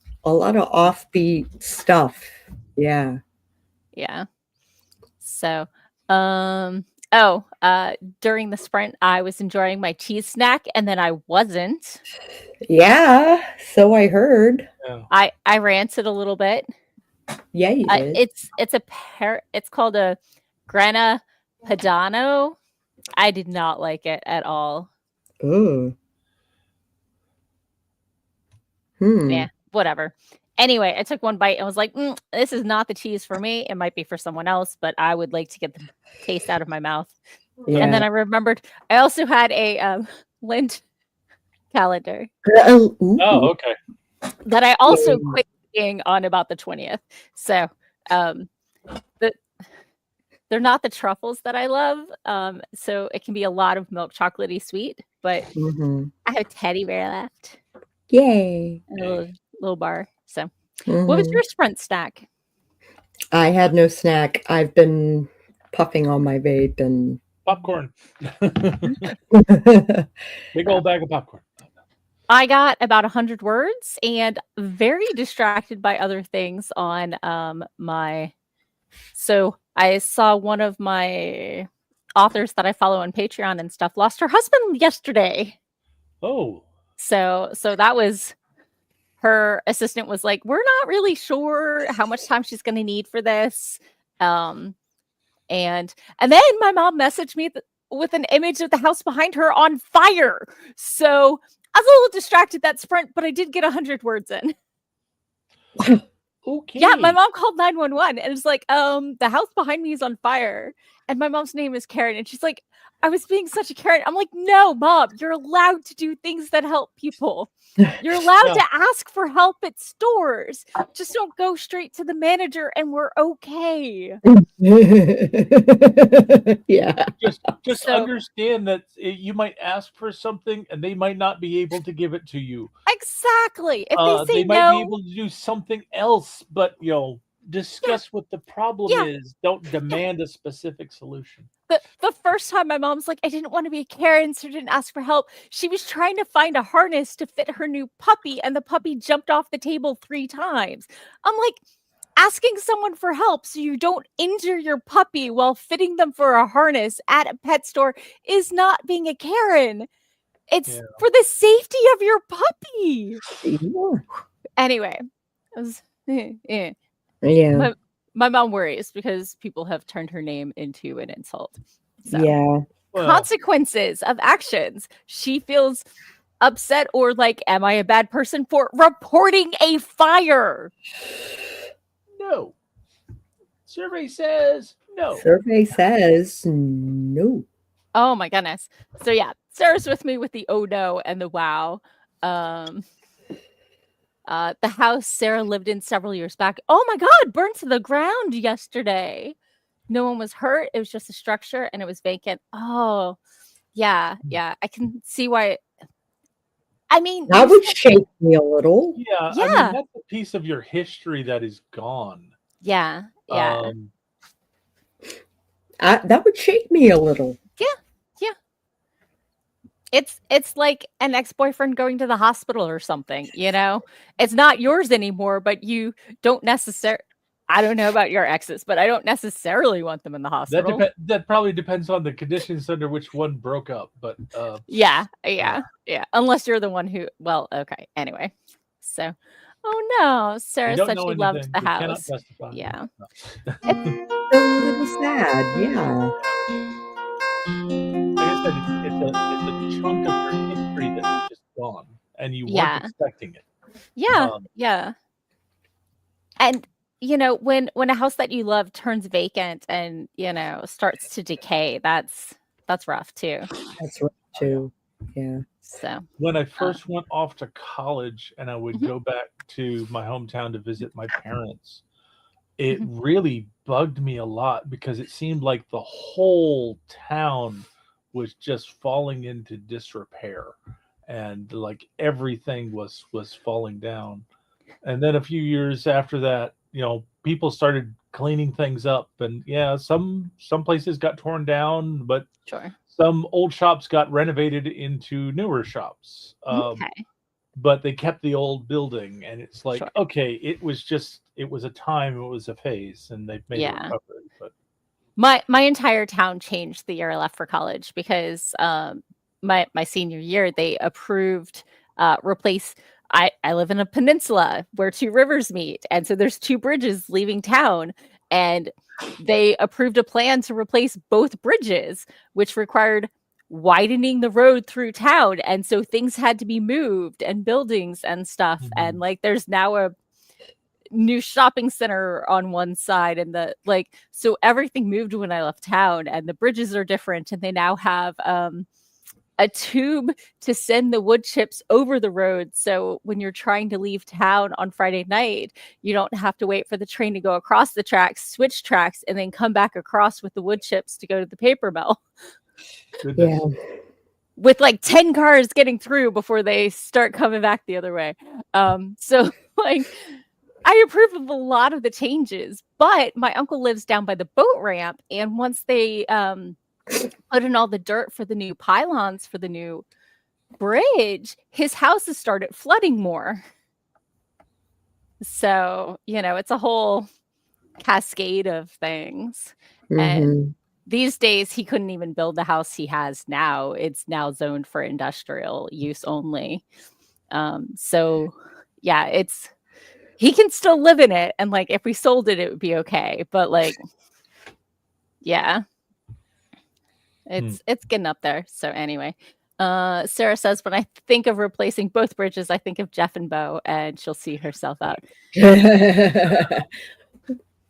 stuff. Yeah. Yeah. So, during the sprint, I was enjoying my cheese snack, and then I wasn't. Yeah, so I heard. Yeah. I ranted a little bit. Yeah, you did. It's called a Grana Padano. I did not like it at all. Ooh. Yeah, whatever. Anyway, I took one bite and was like, this is not the cheese for me. It might be for someone else, but I would like to get the taste out of my mouth. Yeah. And then I remembered I also had a Lent calendar. Oh, okay. That I also quit eating on about the 20th. So they're not the truffles that I love. So it can be a lot of milk chocolatey sweet, but I have teddy bear left. Yay. A little bar. So what was your sprint snack? I had no snack. I've been puffing on my vape and popcorn. Big old bag of popcorn. I got about 100 words and very distracted by other things on so I saw one of my authors that I follow on Patreon and stuff lost her husband yesterday. Oh. So that was, her assistant was like, we're not really sure how much time she's going to need for this. And then my mom messaged me with an image of the house behind her on fire. So I was a little distracted that sprint, but I did get 100 words in. Okay. Yeah, my mom called 911 and it's like, the house behind me is on fire. And my mom's name is Karen. And she's like, I was being such a Karen. I'm like, no, Mom, you're allowed to do things that help people. You're allowed to ask for help at stores. Just don't go straight to the manager and we're okay. Yeah. Just understand that you might ask for something and they might not be able to give it to you. Exactly. If they say they might be able to do something else, but discuss what the problem is. Don't demand a specific solution. The first time my mom's like, I didn't want to be a Karen, so didn't ask for help. She was trying to find a harness to fit her new puppy, and the puppy jumped off the table 3 times. I'm like, asking someone for help so you don't injure your puppy while fitting them for a harness at a pet store is not being a Karen. It's for the safety of your puppy. Anyway, it was, my mom worries because people have turned her name into an insult. So, consequences of actions. She feels upset or like, am I a bad person for reporting a fire? No. Survey says no. Survey says no. Oh my goodness. So yeah, Sarah's with me with the oh no and the wow. The house Sarah lived in several years back. Oh my God, burned to the ground yesterday. No one was hurt. It was just a structure and it was vacant. Oh, yeah. I can see why. I mean, that would shake me a little. Yeah. I mean, that's a piece of your history that is gone. Yeah. That would shake me a little. Yeah. It's like an ex-boyfriend going to the hospital or something, It's not yours anymore, but you don't necessarily. I don't know about your exes, but I don't necessarily want them in the hospital. That probably depends on the conditions under which one broke up, but yeah. Unless you're the one who. Well, okay. Anyway, So, oh no, We Sarah don't said know she loved anything. the We cannot house. testify. Yeah. No. So a little sad. Yeah. Like I said, it's a chunk of your history that's just gone, and you weren't Yeah. expecting it. Yeah. Yeah. And when a house that you love turns vacant and starts to decay, that's rough too. That's right too. Yeah. So When I first went off to college and I would Mhm. go back to my hometown to visit my parents, it Mhm. really bugged me a lot because it seemed like the whole town was just falling into disrepair and like everything was falling down. And then a few years after that, people started cleaning things up, and yeah, some places got torn down, but Sure. some old shops got renovated into newer shops. Okay. But they kept the old building, and it's like, Sure. okay, it was a time, it was a phase, and they've made a Yeah. recovery. But My entire town changed the year I left for college because my senior year they approved replace I live in a peninsula where two rivers meet, and so there's two bridges leaving town, and they approved a plan to replace both bridges, which required widening the road through town, and so things had to be moved and buildings and stuff, and like there's now a new shopping center on one side, and so everything moved when I left town, and the bridges are different, and they now have a tube to send the wood chips over the road, so when you're trying to leave town on Friday night, you don't have to wait for the train to go across the tracks, switch tracks, and then come back across with the wood chips to go to the paper mill. goodness. Yeah. With like 10 cars getting through before they start coming back the other way. So like I approve of a lot of the changes, but my uncle lives down by the boat ramp, and once they put in all the dirt for the new pylons for the new bridge, his house has started flooding more. So, it's a whole cascade of things. And Mhm. these days he couldn't even build the house he has now. It's now zoned for industrial use only. So yeah, he can still live in it, and like if we sold it, it would be okay. But like, yeah, it's getting up there. So anyway, Sarah says when I think of replacing both bridges, I think of Jeff and Bo, and she'll see herself out.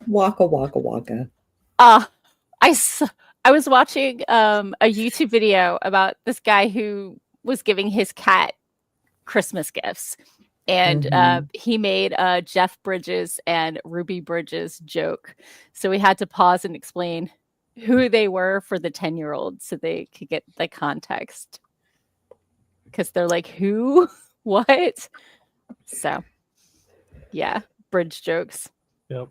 Waka waka waka. I was watching a YouTube video about this guy who was giving his cat Christmas gifts. And Mhm. he made a Jeff Bridges and Ruby Bridges joke. So we had to pause and explain who they were for the 10-year-old so they could get the context. Because they're like, who? What? So, yeah, bridge jokes. Yep.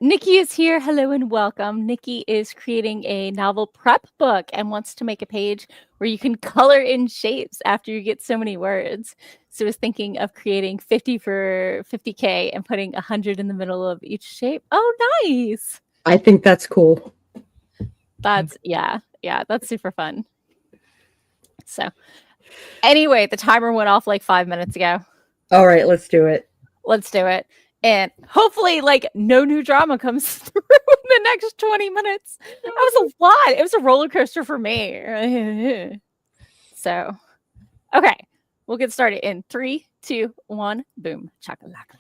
Nikki is here. Hello and welcome. Nikki is creating a novel prep book and wants to make a page where you can color in shapes after you get so many words. So I was thinking of creating 50 for 50K and putting 100 in the middle of each shape. Oh, nice. I think that's cool. That's that's super fun. So anyway, the timer went off like 5 minutes ago. All right, let's do it. Let's do it. And hopefully, like, no new drama comes through in the next 20 minutes. That was a lot. It was a roller coaster for me. So, okay. We'll get started in 3, 2, 1. Boom. Chakalaka.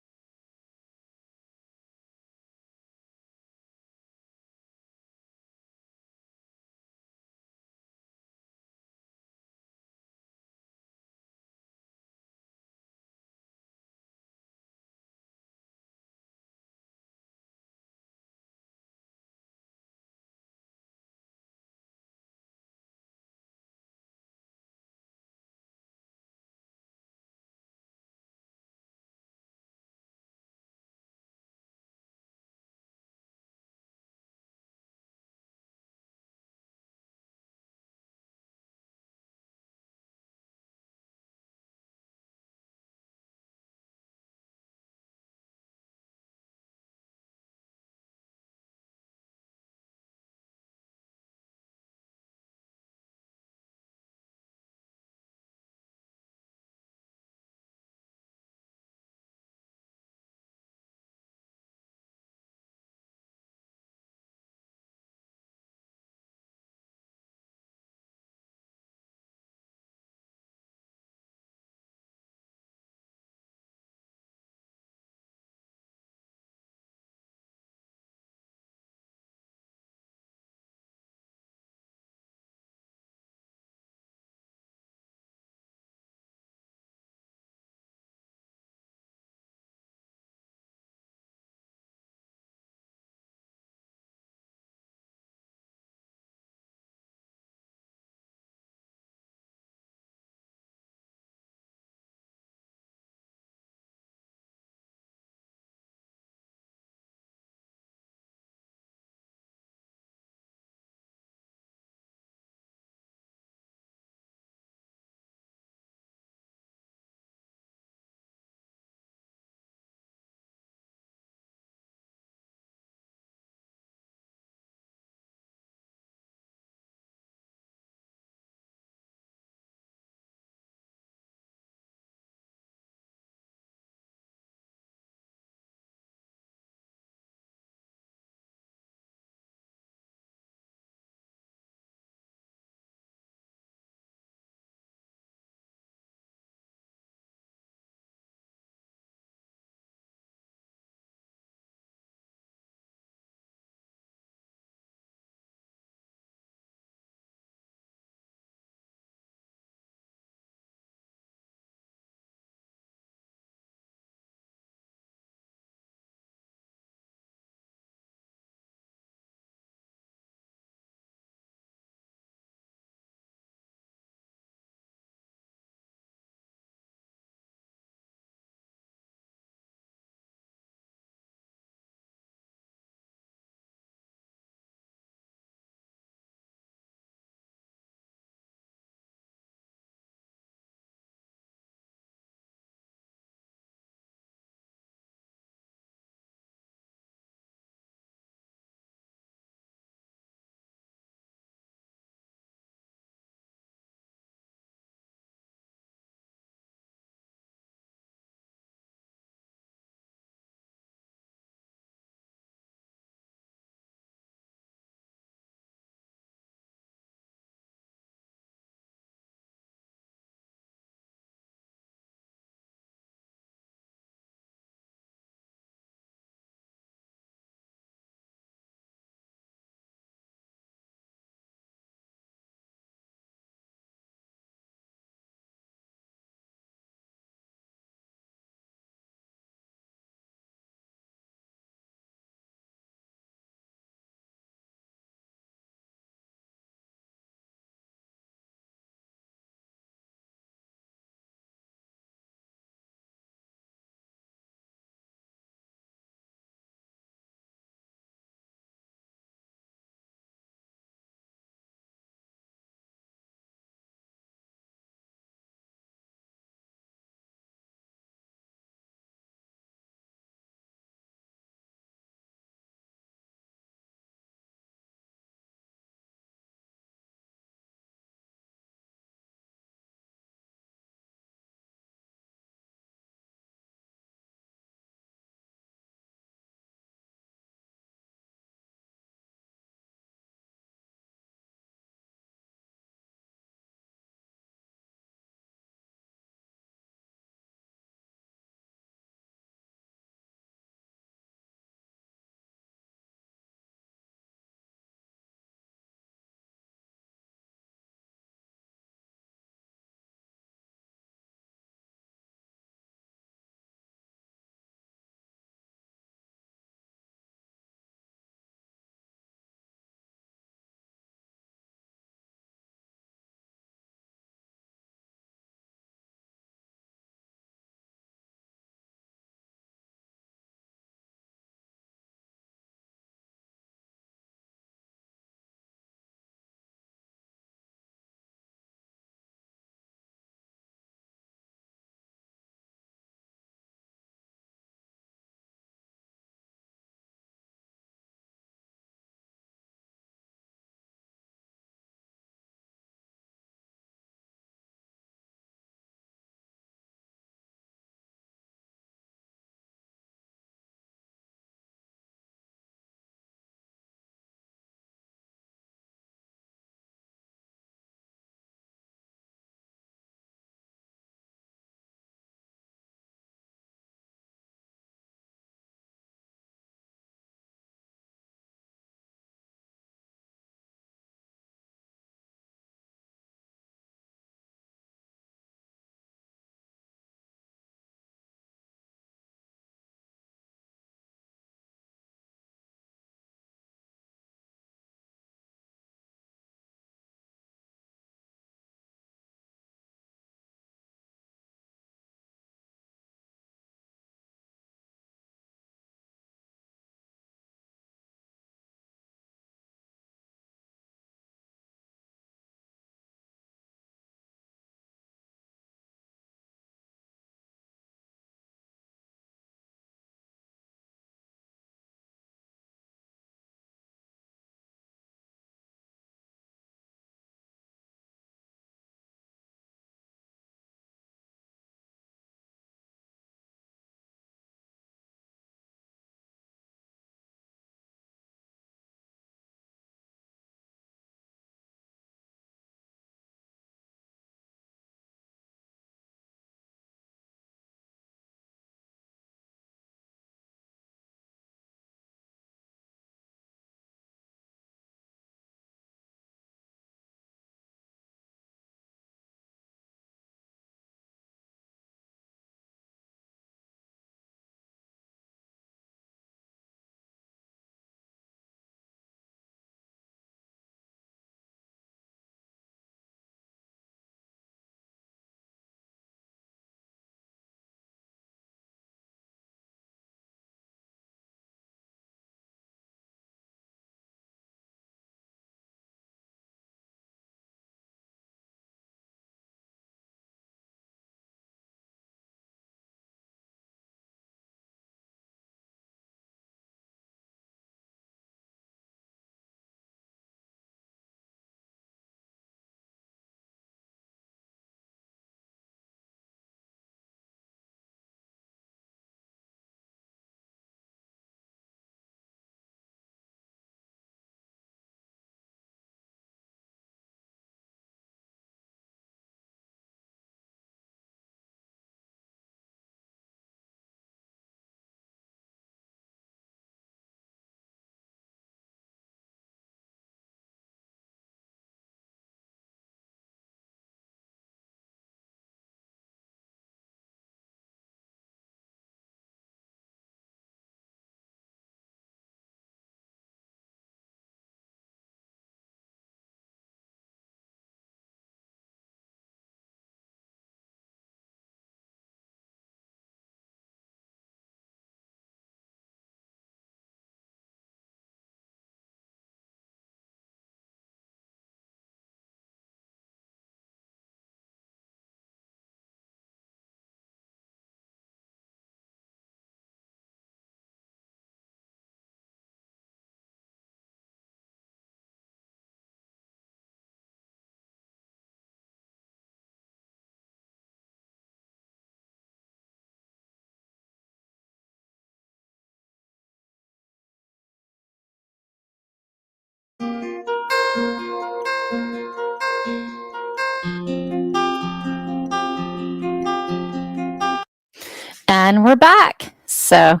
And we're back. So,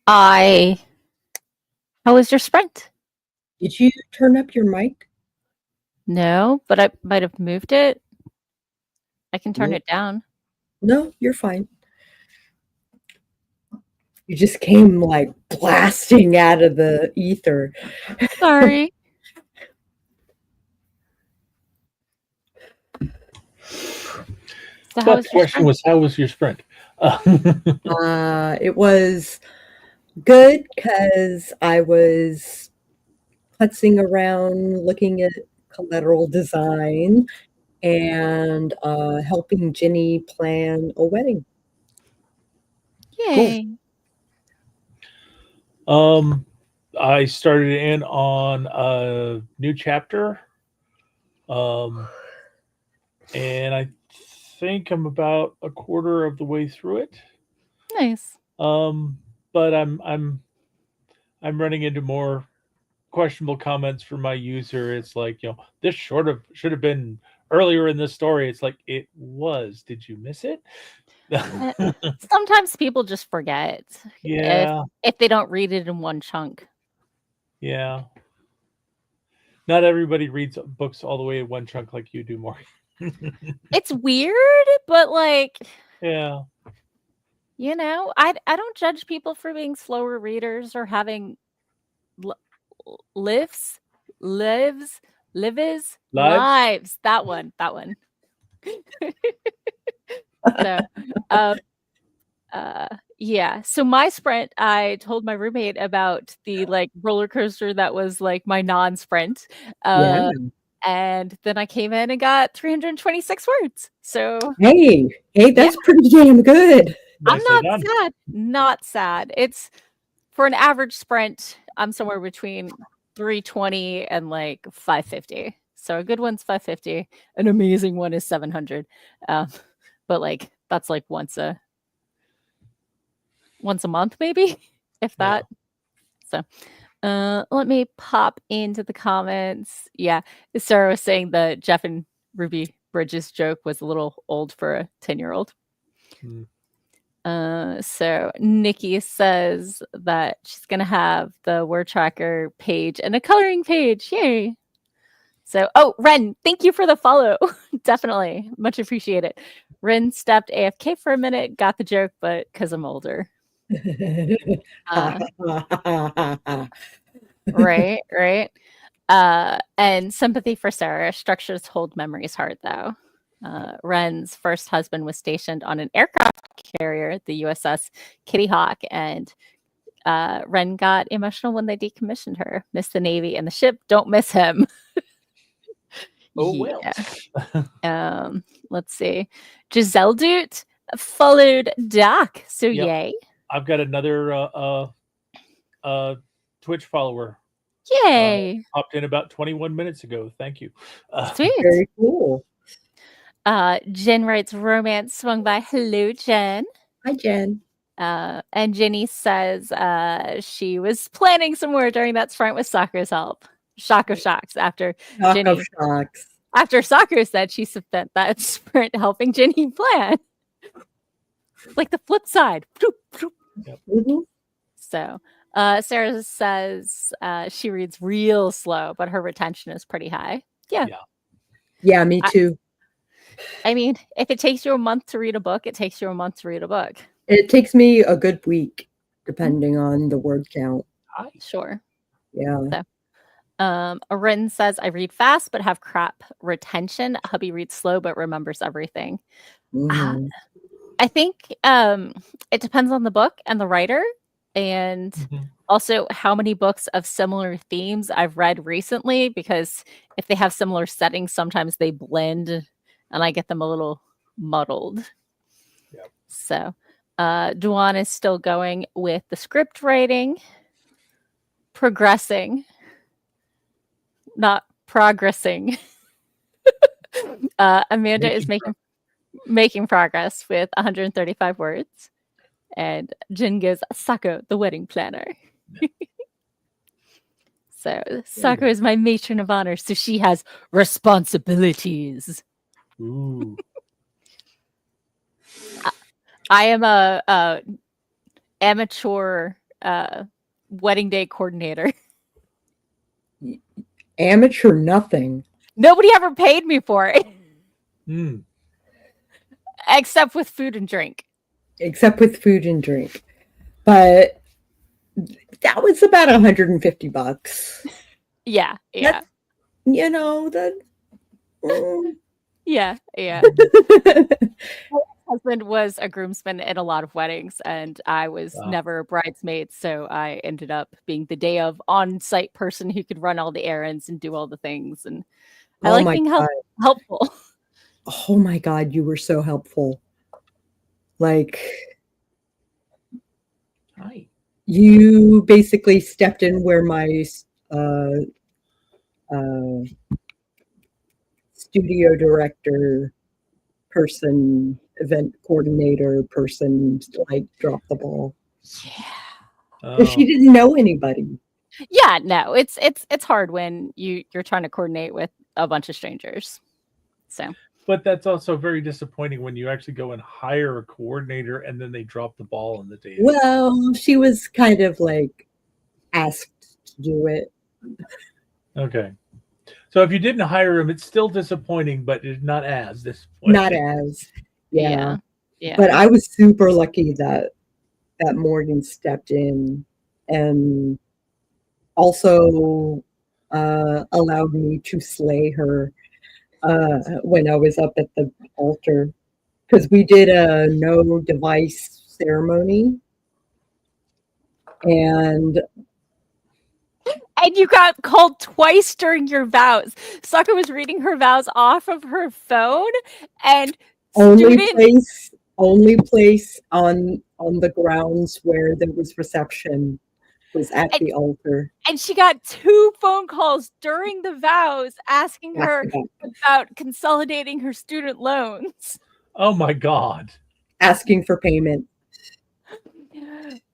how was your sprint? Did you turn up your mic? No, but I might have moved it. I can turn it down. No, you're fine. You just came like blasting out of the ether. Sorry. So But the question was, how was your sprint? It was good because I was putzing around looking at collateral design and helping Ginny plan a wedding. Yay. Cool. I started in on a new chapter. And I think I'm about a quarter of the way through it. Nice. But I'm running into more questionable comments from my user. It's like, this should have been earlier in the story. It's like, it was. Did you miss it? Sometimes people just forget. Yeah. If they don't read it in one chunk. Yeah. Not everybody reads books all the way in one chunk like you do, Maureen. It's weird, but yeah. I don't judge people for being slower readers or having lives. That one. So, yeah. So my sprint, I told my roommate about the roller coaster that was my non-sprint. Yeah. And then I came in and got 326 words. So hey, that's pretty damn good. I'm not sad. It's for an average sprint, I'm somewhere between 320 and 550. So a good one's 550. An amazing one is 700. But that's once a month, maybe, if that. Yeah. So let me pop into the comments. Yeah, Sarah was saying the Jeff and Ruby Bridges joke was a little old for a 10-year-old. So Nikki says that she's gonna have the word tracker page and a coloring page. Yay! So, Ren, thank you for the follow. Definitely, much appreciated. Ren stepped AFK for a minute, got the joke, but because I'm older. Right. And sympathy for Sarah. Structures hold memories hard, though. Ren's first husband was stationed on an aircraft carrier, the USS Kitty Hawk, and Ren got emotional when they decommissioned her. Miss the Navy and the ship. Don't miss him. Well. Let's see. Giselle Doot followed Doc. So yay. I've got another Twitch follower. Yay. Popped in about 21 minutes ago. Thank you. Sweet. Very cool. Jen writes romance swung by. Hello, Jen. Hi, Jen. And Ginny says she was planning some more during that sprint with Sako's help. Shock of shocks after Ginny. After Sako said she spent that sprint helping Ginny plan. Like the flip side. Yep. Mm-hmm. So Sarah says she reads real slow, but her retention is pretty high. Yeah, me too. I mean, if it takes you a month to read a book, it takes you a month to read a book. It takes me a good week, depending on the word count. Sure. Yeah. So, Ren says, I read fast, but have crap retention. Hubby reads slow, but remembers everything. Mm-hmm. I think it depends on the book and the writer, and also how many books of similar themes I've read recently, because if they have similar settings, sometimes they blend and I get them a little muddled. Yep. So Duan is still going with the script writing, progressing, not progressing. Amanda is making progress with 135 words. And Jin goes, Sako, the wedding planner. So Sako is my matron of honor, so she has responsibilities. Ooh. I am a amateur wedding day coordinator. Amateur nothing. Nobody ever paid me for it. Mm. Except with food and drink. Except with food and drink. But that was about $150. Yeah. That's, you know, that. Yeah. My husband was a groomsman at a lot of weddings, and I was never a bridesmaid, so I ended up being the day of on-site person who could run all the errands and do all the things. And I like being helpful. Oh my God, you were so helpful. Like, Hi. You basically stepped in where my studio director person, event coordinator person, like dropped the ball. Yeah. Because she didn't know anybody. Yeah, no, it's hard when you're trying to coordinate with a bunch of strangers. So, but that's also very disappointing when you actually go and hire a coordinator and then they drop the ball on the day. Well, she was kind of like asked to do it. Okay. So if you didn't hire him, it's still disappointing, but it's not as disappointing. Not as. Yeah. Yeah. But I was super lucky that Morgan stepped in and also allowed me to slay her when I was up at the altar, because we did a no device ceremony, and you got called twice during your vows. Sako was reading her vows off of her phone, and only place on the grounds where there was reception was at the altar. And she got 2 phone calls during the vows asking her about consolidating her student loans. Oh my God. Asking for payment.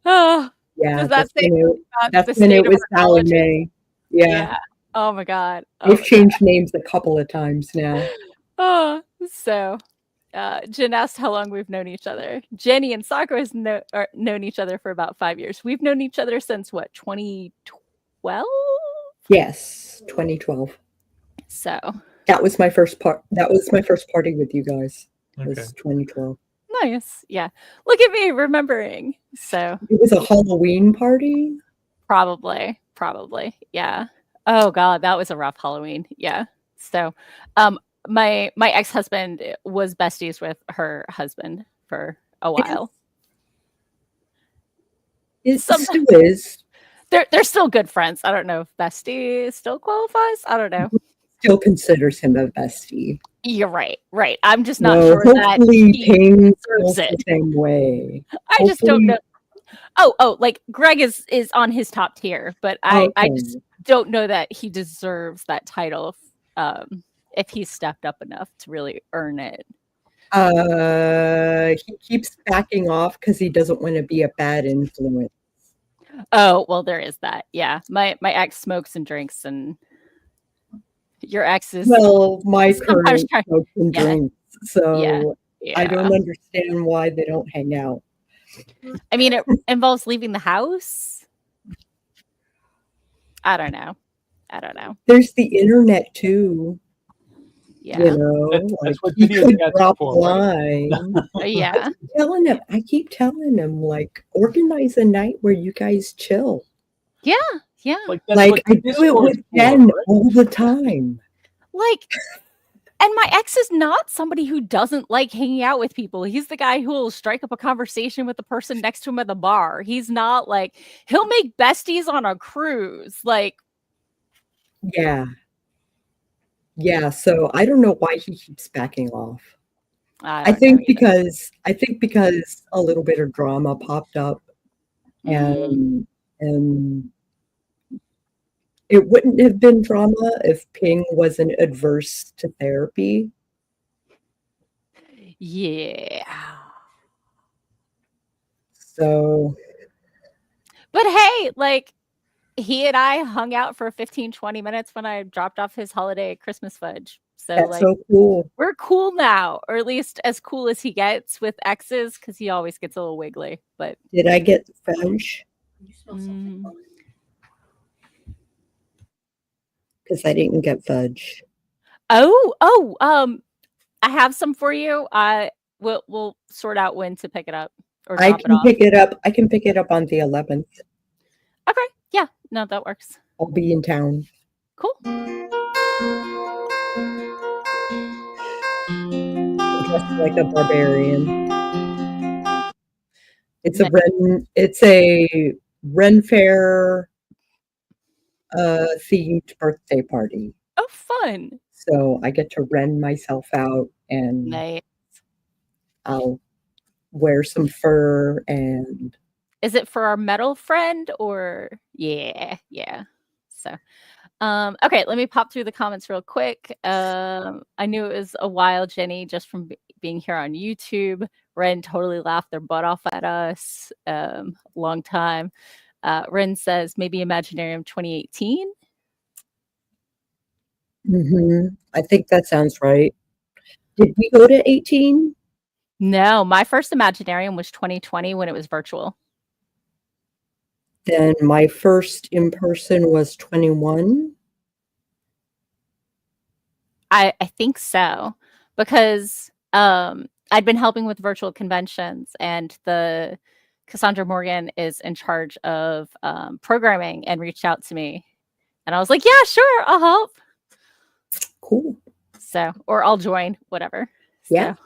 Oh, yeah, that's when it was Sally Mae. Yeah. Oh my God. They've changed names a couple of times now. Oh, so Jen asked how long we've known each other. Jenny and Sako has known each other for about 5 years. We've known each other since what, 2012? Yes, 2012. So that was my first party with you guys. It was 2012. Nice. Yeah. Look at me remembering. So it was a Halloween party? Probably. Yeah. Oh God, that was a rough Halloween. Yeah. So my ex-husband was besties with her husband for a while. It still is. They're still good friends. I don't know if bestie still qualifies. I don't know. Still considers him a bestie. You're right. I'm just not sure that Ping feels the same way. I just don't know. Oh, like Greg is on his top tier, but I just don't know that he deserves that title if he's stepped up enough to really earn it. He keeps backing off because he doesn't want to be a bad influence. Oh, well, there is that. Yeah. My ex smokes and drinks, and your ex is my current smokes and drinks. So yeah. I don't understand why they don't hang out. I mean, it involves leaving the house. I don't know. There's the internet too. Yeah. You know, that's what he could drop a line. Yeah. I keep telling him, like, organize a night where you guys chill. Yeah. Like I do it with Jen all the time. And my ex is not somebody who doesn't like hanging out with people. He's the guy who will strike up a conversation with the person next to him at the bar. He's not like, he'll make besties on a cruise. Like, yeah. So I don't know why he keeps backing off. I think because a little bit of drama popped up, and it wouldn't have been drama if Ping wasn't adverse to therapy. Yeah. So. But hey, like, he and I hung out for 15-20 minutes when I dropped off his holiday Christmas fudge. So That's like so cool. we're cool now, or at least as cool as he gets with exes, because he always gets a little wiggly. But did I get fudge? Because I didn't get fudge. I have some for you. We'll sort out when to pick it up or I drop it can off. pick it up. I can pick it up on the 11th. Okay, yeah, no, that works. I'll be in town. Cool. Dressed like a barbarian. It's a Ren Fair themed birthday party. Oh, fun. So I get to Ren myself out, and Nice. I'll wear some fur. And is it for our metal friend or yeah. So okay, let me pop through the comments real quick. I knew it was a while, Jenny, just from being here on YouTube. Ren totally laughed their butt off at us. Long time. Ren says maybe Imaginarium 2018. I think that sounds right. Did we go to 18? No, my first Imaginarium was 2020 when it was virtual. Then my first in person was 21. I think so, because I'd been helping with virtual conventions, and the Cassandra Morgan is in charge of programming and reached out to me, and I was like, yeah, sure, I'll help. Cool. So, or I'll join, whatever. Yeah. So,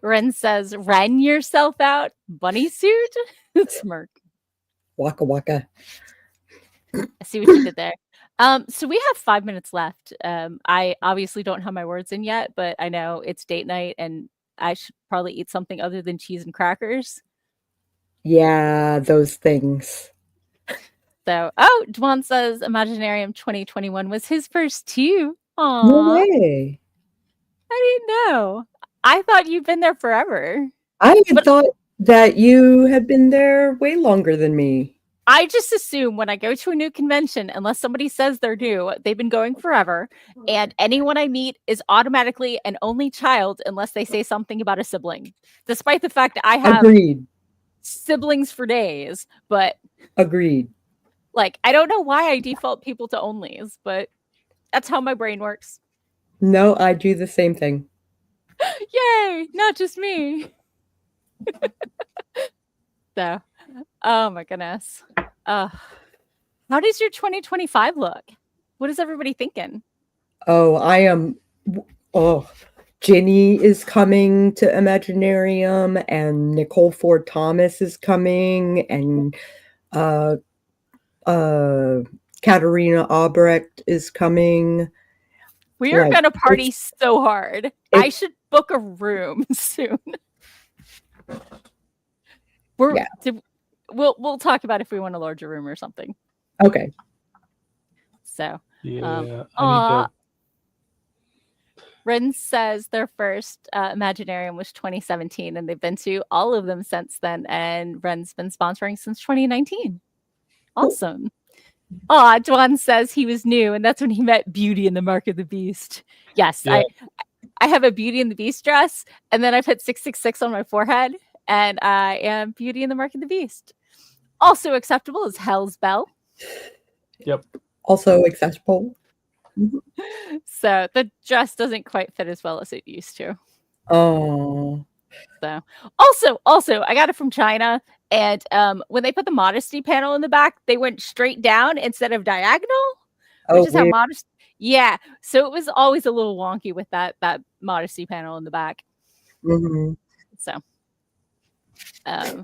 Ren says, "Ren yourself out, bunny suit." Smirk. Waka waka. I see what you did there. So we have 5 minutes left. I obviously don't have my words in yet, but I know it's date night and I should probably eat something other than cheese and crackers. Yeah, those things. So, Dwan says Imaginarium 2021 was his first too. Aww. No way. I didn't know. I thought you've been there forever. I had thought that you had been there way longer than me. I just assume when I go to a new convention, unless somebody says they're new, they've been going forever. And anyone I meet is automatically an only child unless they say something about a sibling. Despite the fact that I have siblings for days. But agreed. Like, I don't know why I default people to onlys, but that's how my brain works. No, I do the same thing. Yay! Not just me. So, oh my goodness. How does your 2025 look? What is everybody thinking? Ginny is coming to Imaginarium, and Nicole Ford Thomas is coming, and Katerina Albrecht is coming. We are gonna party so hard. I should book a room soon. We'll talk about if we want a larger room or something. Okay. So yeah, Ren says their first Imaginarium was 2017, and they've been to all of them since then. And Ren's been sponsoring since 2019. Awesome. Dwan says he was new, and that's when he met Beauty in the Mark of the Beast. Yes, yeah. I have a Beauty and the Beast dress, and then I put 666 on my forehead, and I am Beauty and the Mark of the Beast. Also acceptable is Hell's Bell. Yep. Also acceptable. So the dress doesn't quite fit as well as it used to. Oh. So also I got it from China, and when they put the modesty panel in the back, they went straight down instead of diagonal, which is how modest. Yeah, so it was always a little wonky with that modesty panel in the back. Mm-hmm. So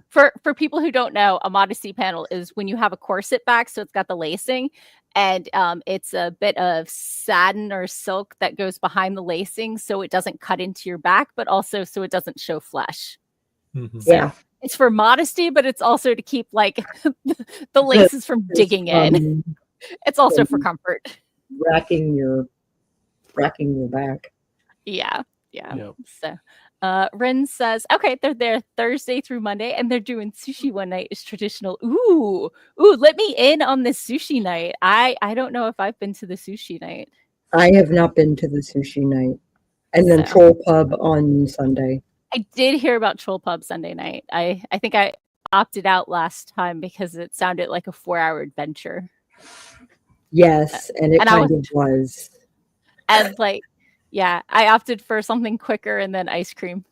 for people who don't know, a modesty panel is when you have a corset back, so it's got the lacing, and it's a bit of satin or silk that goes behind the lacing, so it doesn't cut into your back, but also so it doesn't show flesh. Mm-hmm. So yeah, it's for modesty, but it's also to keep like the laces from digging in. It's also for comfort. Racking your back. Yeah. Yep. So Ren says, okay, they're there Thursday through Monday, and they're doing sushi one night is traditional. Ooh, let me in on this sushi night. I don't know if I've been to the sushi night. I have not been to the sushi night. And then Troll Pub on Sunday. I did hear about Troll Pub Sunday night. I think I opted out last time because it sounded like a 4-hour adventure. Yes, and it kind of was. And like, yeah, I opted for something quicker and then ice cream.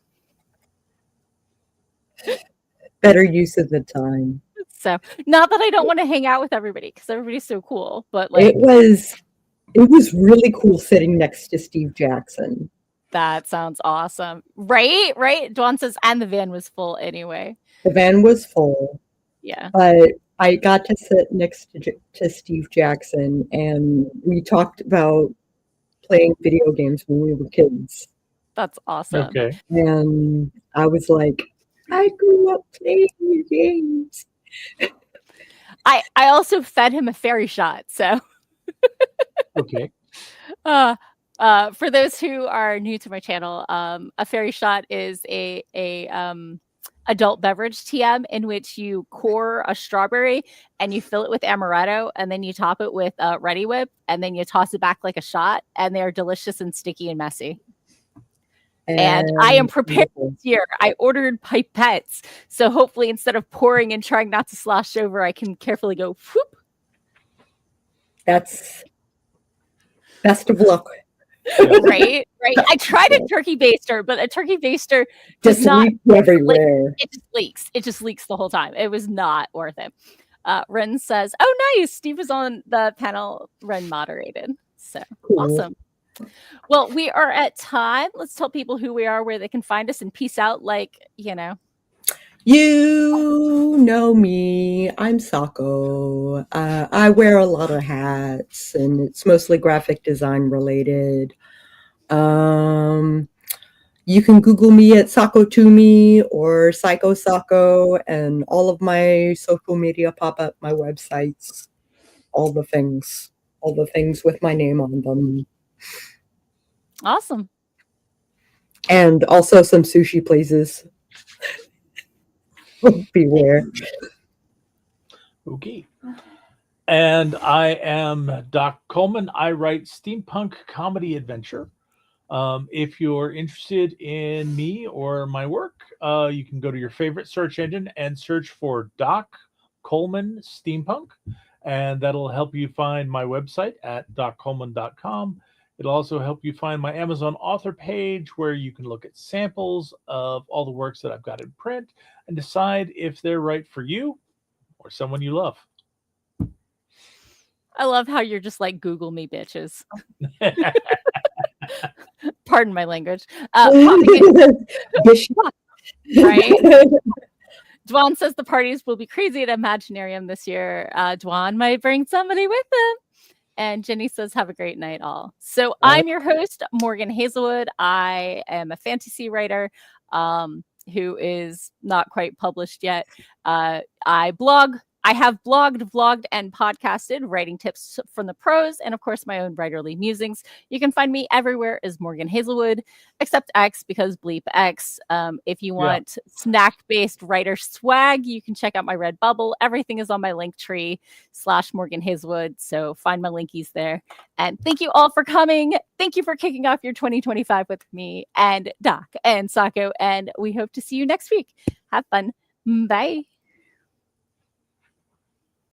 Better use of the time. So, not that I don't want to hang out with everybody because everybody's so cool, but like it was really cool sitting next to Steve Jackson. That sounds awesome. Right? Dwan says, and the van was full anyway. The van was full. Yeah. But I got to sit next to Steve Jackson, and we talked about playing video games when we were kids. That's awesome. Okay. And I was like, I grew up playing games. I also fed him a fairy shot, so. Okay. For those who are new to my channel, a fairy shot is a adult beverage TM in which you core a strawberry and you fill it with amaretto and then you top it with Ready Whip and then you toss it back like a shot, and they're delicious and sticky and messy. And I am prepared this year. I ordered pipettes, so hopefully instead of pouring and trying not to slosh over, I can carefully go whoop. That's best of luck. Right. I tried a turkey baster, but a turkey baster does just not leak everywhere. It just leaks. It just leaks the whole time. It was not worth it. Ren says, "Oh, nice. Steve was on the panel. Ren moderated. So cool. Awesome. Well, we are at time. Let's tell people who we are, where they can find us, and peace out. Like, you know. You know me. I'm Sako. I wear a lot of hats, and it's mostly graphic design related. You can Google me at Sako Tumi or Psycho Sako, and all of my social media pop up, my websites, all the things with my name on them. Awesome. And also some sushi places. Beware. Okay. And I am Doc Coleman. I write steampunk comedy adventure. If you're interested in me or my work, you can go to your favorite search engine and search for Doc Coleman Steampunk, and that'll help you find my website at doccoleman.com. It'll also help you find my Amazon author page where you can look at samples of all the works that I've got in print and decide if they're right for you or someone you love. I love how you're just like, Google me, bitches. Pardon my language. Right? Dwan says the parties will be crazy at Imaginarium this year. Dwan might bring somebody with them. And Jenny says, have a great night, all. So I'm your host, Morgan Hazelwood. I am a fantasy writer who is not quite published yet. I have blogged, vlogged, and podcasted, writing tips from the pros, and of course, my own Writerly Musings. You can find me everywhere as Morgan Hazelwood, except X, because bleep X. If you want snack-based writer swag, you can check out my Redbubble. Everything is on my Linktree /Morgan Hazelwood, so find my linkies there. And thank you all for coming. Thank you for kicking off your 2025 with me and Doc and Sako, and we hope to see you next week. Have fun. Bye.